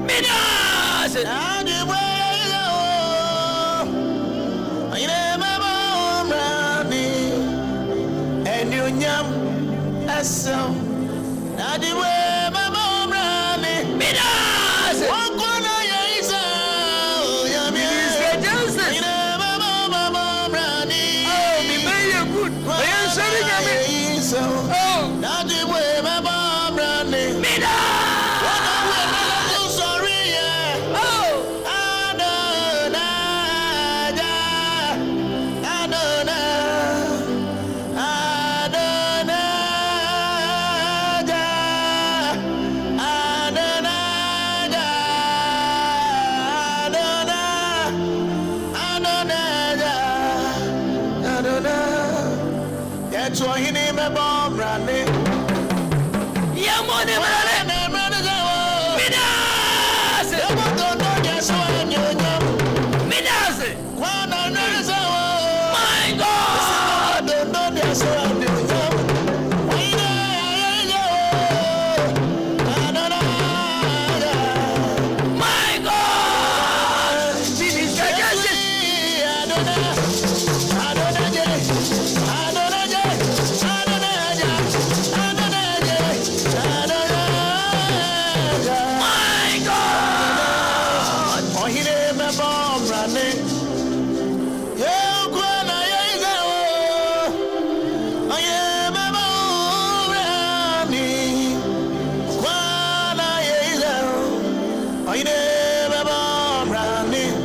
Midas. And you yam as so. Now the way my mom ran it. Midas. One corner, yes, Mr. Johnson. Oh, me may you good. I am saying so. Oh, Now the way my mom ran it. Midas. Sorry, yeah. Oh, So he named a bomb running. yeah, money, man. Midas. Midas. My God. My God. Minister Justice. My God. Oh, he named a bomb running. Yeah, Gwana, yeah, oh, yeah, my bomb running. Gwana, yeah, oh, he named a bomb running.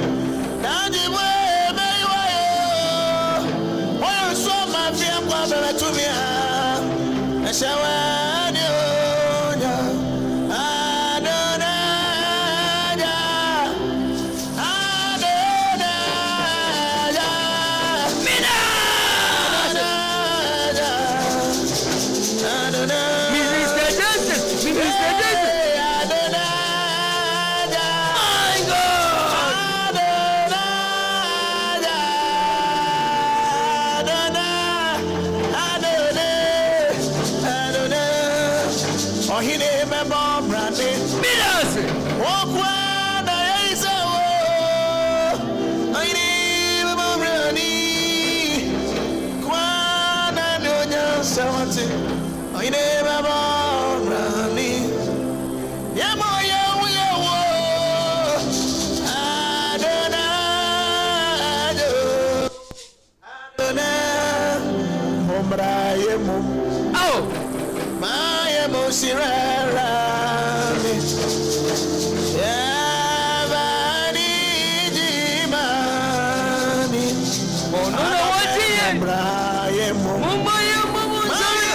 Now the way, my way, oh, I saw my fear, Baba, to me, I shall want you. Minister Justice. Minister Justice. My God. Oh, he named a bomb running. Midas. Walk one, I say, oh, I need a bomb running. Kwana, no, something. I need a bomb running. Yeah, my, yeah, I don't know. Oh, My emotion, oh no, what is it? Mumba, you, Mumba, sorry.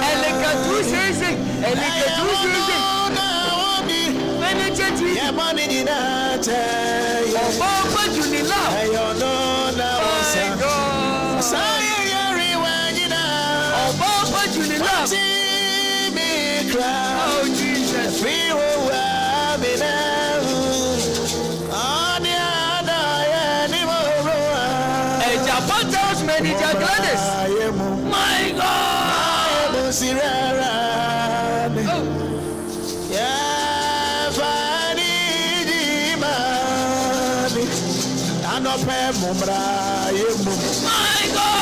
Eleka, two says it. Eleka, two says it. When it's a tree, Baba, you need love. My God. Oh, Baba, you need love. Oh, Jesus. Hey, Japan tells me the Gladys. My God. Oh. My God.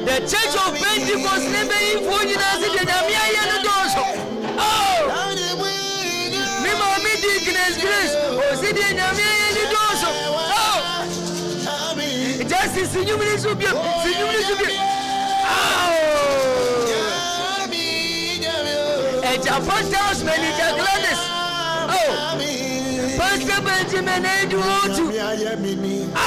The Church of Pentecost never informed us in the Namia Doso. Oh, me mommy Deaconess Grace, or City Namia Doso. Oh, justice, you will be. Oh, and Japan tells many Gladys. Oh, Pastor Benjamin Aidoo-Otoo. Oh,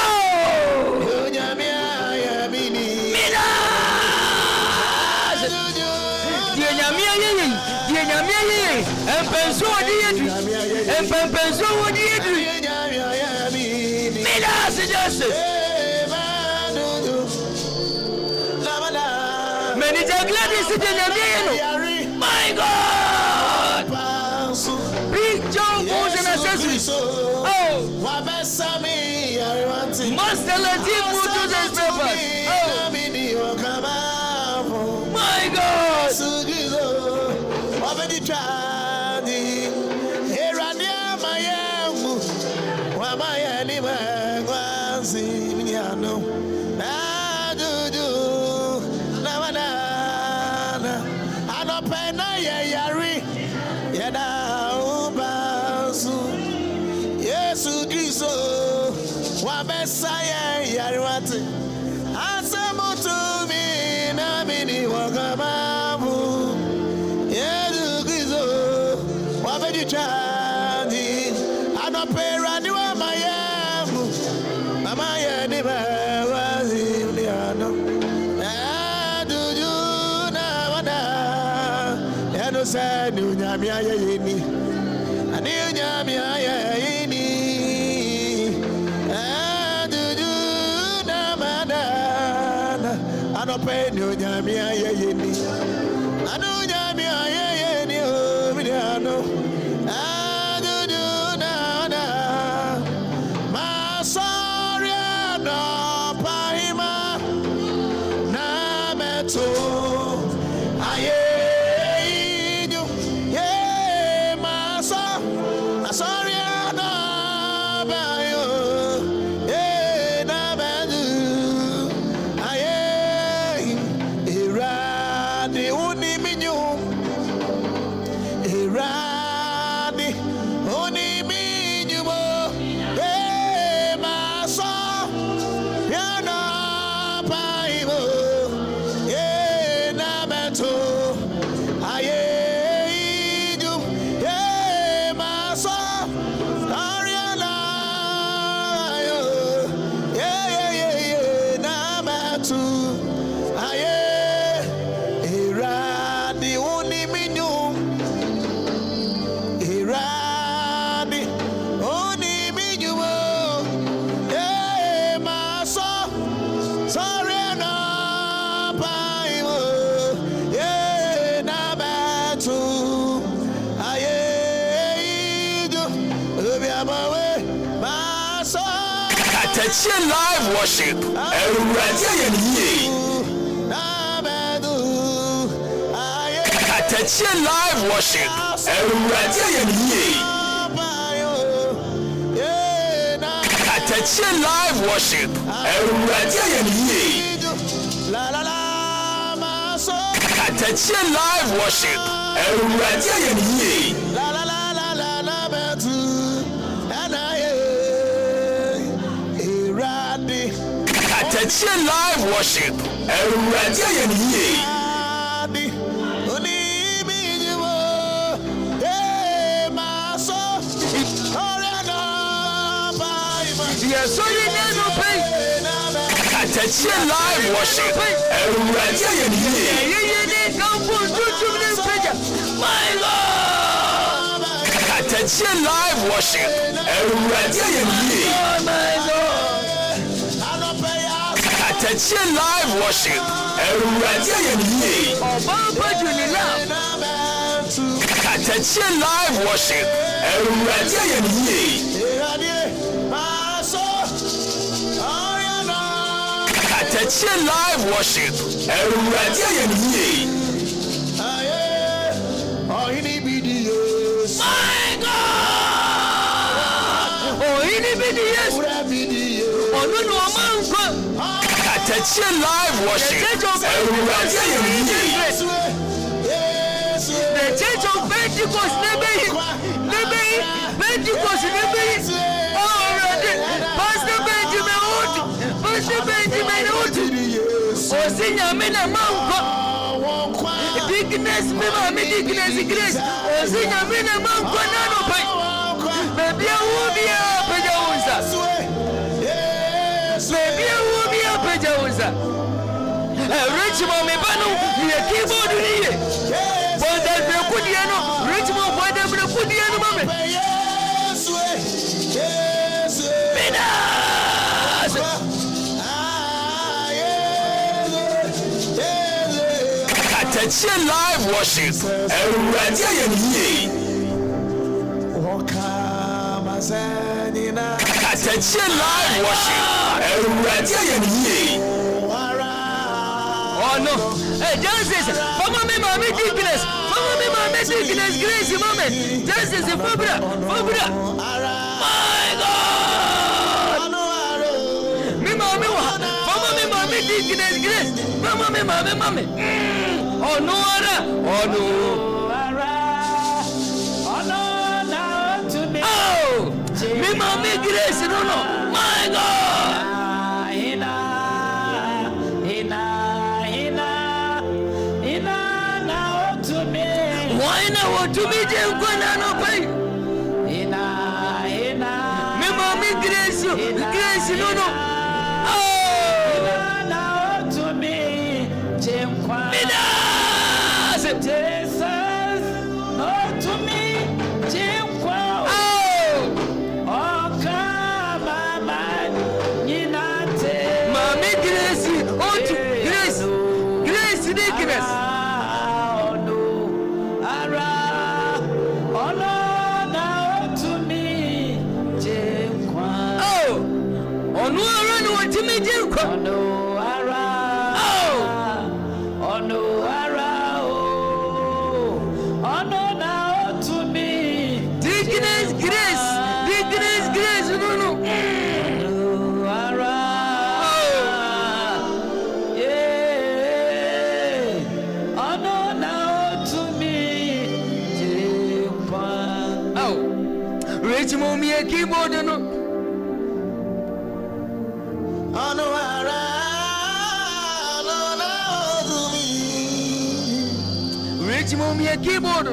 my God! Big John goes and accessories. Oh, Master Latin photos and papers. Oh, my God! Katakyie live worship. Awurade ayɛ ne yie. Katakyie live worship. Awurade ayɛ ne yie. Katakyie live worship. Awurade ayɛ ne yie. Katakyie live worship. Awurade ayɛ ne yie. Katakyie live worship. Awurade ayɛ ne yie. Katakyie live worship. Awurade ayɛ ne yie. My Lord. Katakyie live worship. Awurade ayɛ ne yie. My Lord. Katakyie live worship. Awurade ayɛ ne yie. Katakyie live worship. Awurade ayɛ ne yie. Katakyie live worship. Awurade ayɛ ne yie. My God. Oh, ini bidi yes. Oh, no, no, man. Katakyie live worship. Awurade ayɛ ne yie. The church of Pentecost, Pentecost, oh, Pastor Benjamin Oti, oh, Senior Mena Manko, Dickness, Dickness, Grace, oh, Senior Mena Manko, Nano Pai, Baby, I will be a Pejaunza, Baby, I will be a Pejaunza, Rich Mommy Banu, be a keyboard here. Richmond, why they put the enemy? Katakyie live worship. Awurade ayɛ ne yie. Katakyie live worship. Awurade ayɛ ne yie. Oh no! Hey, Justice! Mama me, mommy, Dickness! Mama me, mommy, Dickness, Grace, mommy! Justice, Fabra! My God! Me, mommy, Mama me, mommy, Dickness, Grace! Mama me, mommy! Oh no, Ara! Oh no! Oh! Me, mommy, Grace, no! My God! Why now to me no pay? Me mommy Grace no. Oh now to me Jesus to me oh come man mommy Grace Grace Dickness. Richmond me a keyboard no. Richmond me a keyboard.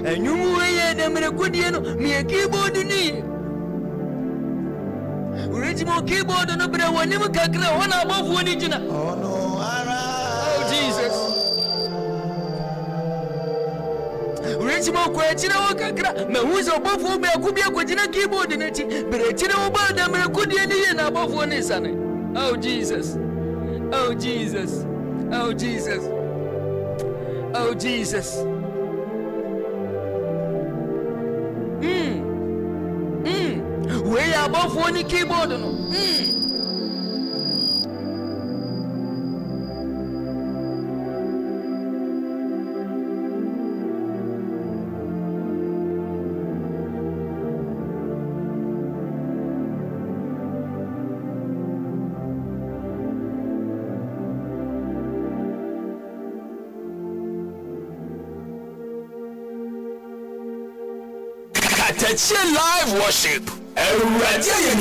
And you move them in a good year, me a keyboard ni. Richmond keyboard no, but I want never calculate one above one engine. Oh Jesus. Richmond kwechina wakakra me huzo obofu me akubia kwechina keyboard neti berechina obada me kudie ni na obofu ni sana. Oh Jesus. Oh Jesus. Oh Jesus. Oh Jesus. abɔfoɔ ne keyboard no. Katakyie live worship. Awurade ayɛ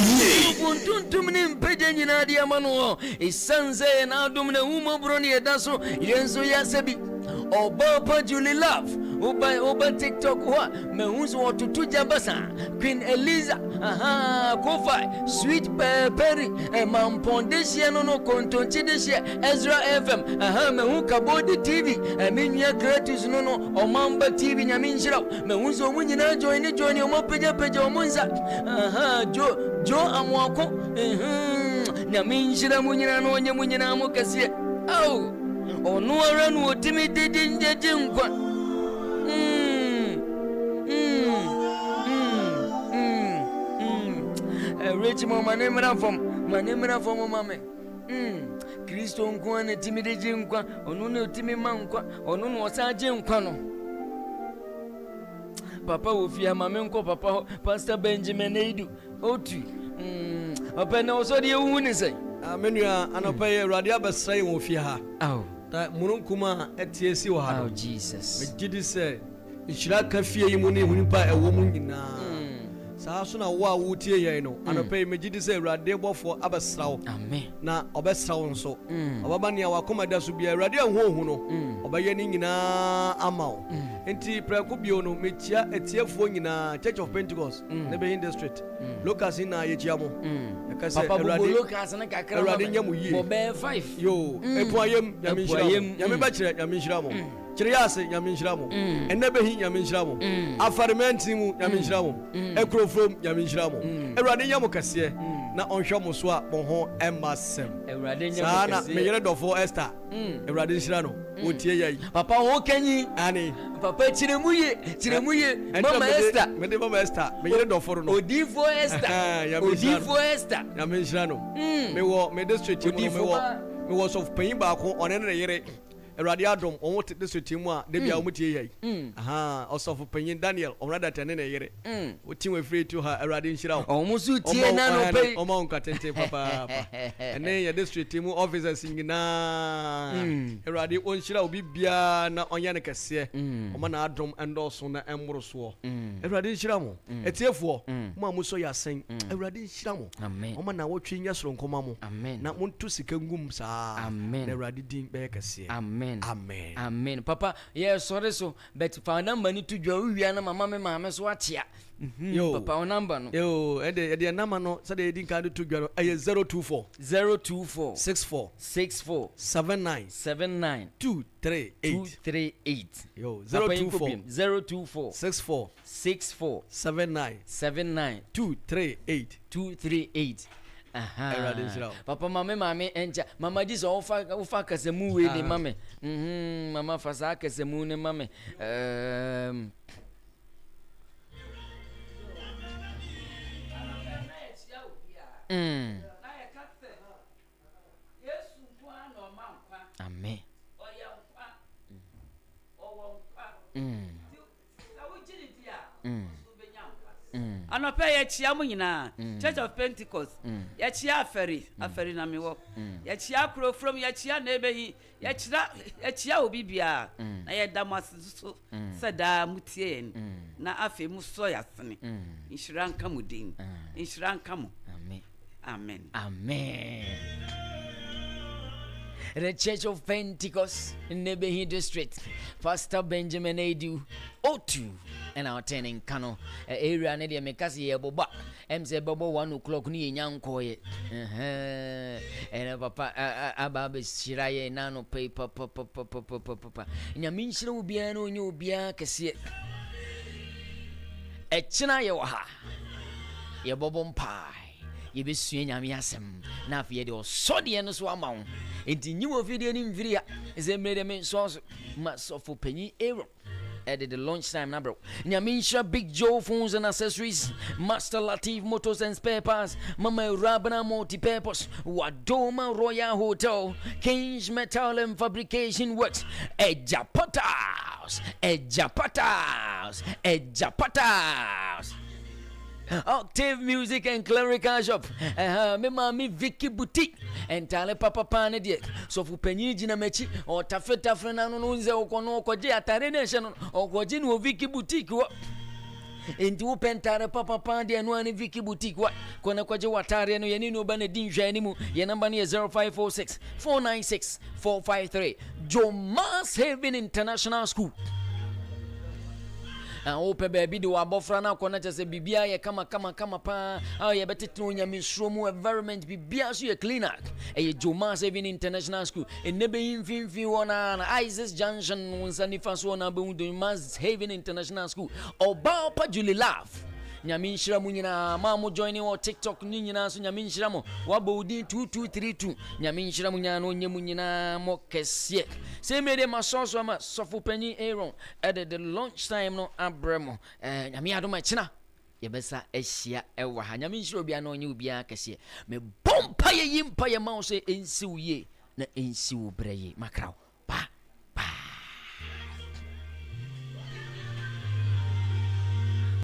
Tuntum ne mpagya nyinaa de ama no ɛsiane sɛ yɛn adom na ahumɔborɔ ne yɛda so yɛn nso yɛasɛ bi ɔbaa pa Julie Love Oba TikTok hɔ a mahu sɛ wɔtoto gya basa Queen Eliza Kofi Sweet Perry Mampɔn de hyeɛ no Kontonchi de hyeɛ Ezra FM mahu Kabodi TV menua Kratos no Ɔmamba TV nyame nhyira mahu sɛ ɔmo nyinaa join ɔmo pagya ɔmo nsa Jo Amoako nyame nhyira mu nyinaa no ɔnyɛ mu nyinaa mo kɛseɛ ɔno ara no ɔtumi dede ngyegye nkwa Rich mama nemra from mame Kristo nkwa na timi de gye nkwa ɔno na ɔtumi ma nkwa ɔno na ɔsa gye nkwa no Papa ofia mame nkɔ papa Pastor Benjamin Aidoo-Otoo papa na ɔsɔ de ewu ne sɛ menua anɔpa yɛ Awurade abɛsra yɛ wɔ fie ha ta mununkuma etie si wɔ ha Jesus megidi sɛ nhyira ka fie yi mu ne hunipa ɛwɔ mu nyinaa saa so na wo a wotie yɛn no anɔpa yi megidi sɛ Awurade bɔfoɔ abɛsra wo amen na ɔbɛsra wo nso ɔbɛba nea wakoma da so bia Awurade ahohu no ɔbɛyɛ ne nyinaa ama wo enti prɛko bio no mekyia etiefoɔ nyinaa Church of Pentecost ne Behin district Lucas na yɛkyia mo ɛka sɛ Awurade nyɛ mo yie bɔbɛɛ 5 yo epu ayem nyame nhyira mo nyame bɛkyerɛ nyame nhyira mo kyerɛ yɛ ase nyame nhyira mo ɛnɛ bɛhi nyame nhyira mo afaremɛnti mu nyame nhyira mo ɛkurofrom nyame nhyira mo Awurade nyɛ mo kɛseɛ na ɔnhwɛ mo so a mo ho ɛmma sɛm saa na meyere dɔfo Esther Awurade nhyira no wotie yɛ yi papa wo kanyi ani papa kyerɛ mu ye mama Esther mede mama Esther meyere dɔfo no odifo Esther nyame nhyira no mewɔ me district mu mewɔ sɔfo panyin baako ɔne ne yere Awurade adom ɔmo te district mu a de bia ɔmo tie yɛ yi ɔsɔfo panyin Daniel ɔmrada tane ne yere wotin we free to her Awurade nhyira wo ɔmo so tie na no pay ɔmo nkatente papa ɛne yɛ district mu officers nyinaa Awurade ɔnhyira wo bibia na ɔnyɛ ne kɛseɛ ɔmo na adom ɛndɔso na ɛmoro soɔ Awurade nhyira mo etiefoɔ mo a mo so yɛ asen Awurade nhyira mo ɔmo na wotwe nyɛ soro nkoma mo na mo nto sika ngum saa na Awurade din bɛyɛ kɛseɛ Amen. Papa, yeah, sorry so, but for number need to do we are mama so what ya. Papa, our number no. Yo, the number no, so they didn't do to go 024 64 79 238. Yo, 024 64 79 238. Papa mame enja mama dis ofa kasemu we ni mame mama fasa kasemu ni mame amen anɔpɛ yɛkyia mo nyinaa Church of Pentecost yɛkyia afɛri na mewɔ yɛkyia kurofrom yɛkyia na ebehi yɛkyia obi bia na yɛda mo ase so sɛ daa mutie na afei mu so yɛasene nhyira nka mo din nhyira nka mo amen The Church of Pentecost in the Behin district, Pastor Benjamin Aidoo-Otoo, and our turning Kano area near the Mekasi Boba, MC Bobo 1 o'clock near Yankoye, and Papa Abab Shiraye Nano paper, papa. In your minshiro will be an new beer cassette. A China Yoha, your bobon pie. You be swing a miasem, now for your sodium swamon. It knew of video in Viria is a made a main source, much of a penny arrow. at the lunchtime number. Nyaminsha Big Joe Phones and Accessories, Master Latif Motors and Spare Parts, Mama Rabana Multi-Purpose, Wadoma Royal Hotel, King's Metal and Fabrication Works, Ejapatas. Octave Music and Clerical Shop. Me mami Vicky Boutique. Entale papa pane die. So fu penyi jina mechi. O tafeta na no nze okono okoje atare nation okoje no Vicky Boutique wo. Enti wo pentare papa pane die no ani Vicky Boutique wa. Kona kwaje watare no ye ni no ba na din hwa ni mu. Ye number ni 0546 496 453. Jomas Haven International School. Ope baby do abofra na kona chese bibia ye kama pa ye betete no nyame sromu environment bibia so ye cleaner e Jomas Haven International School enebe himfimfi wona na Isis Junction wonsani faso na be Jomas Haven International School oba pa Julie Love nyame nhyira mu nyina ma mo join wo TikTok ni nyina so nyame nhyira mo wabo udin 2232 nyame nhyira mu nyina no nyemu nyina mo kese se me de masoso ma sofo panyi Aaron at the lunch time no abremo nyame adoma china ye besa ehia ewa ha nyame nhyira obi ana onye obi akese me bompa ye yimpa ye ma wo se ensi uye na ensi wo breye makraw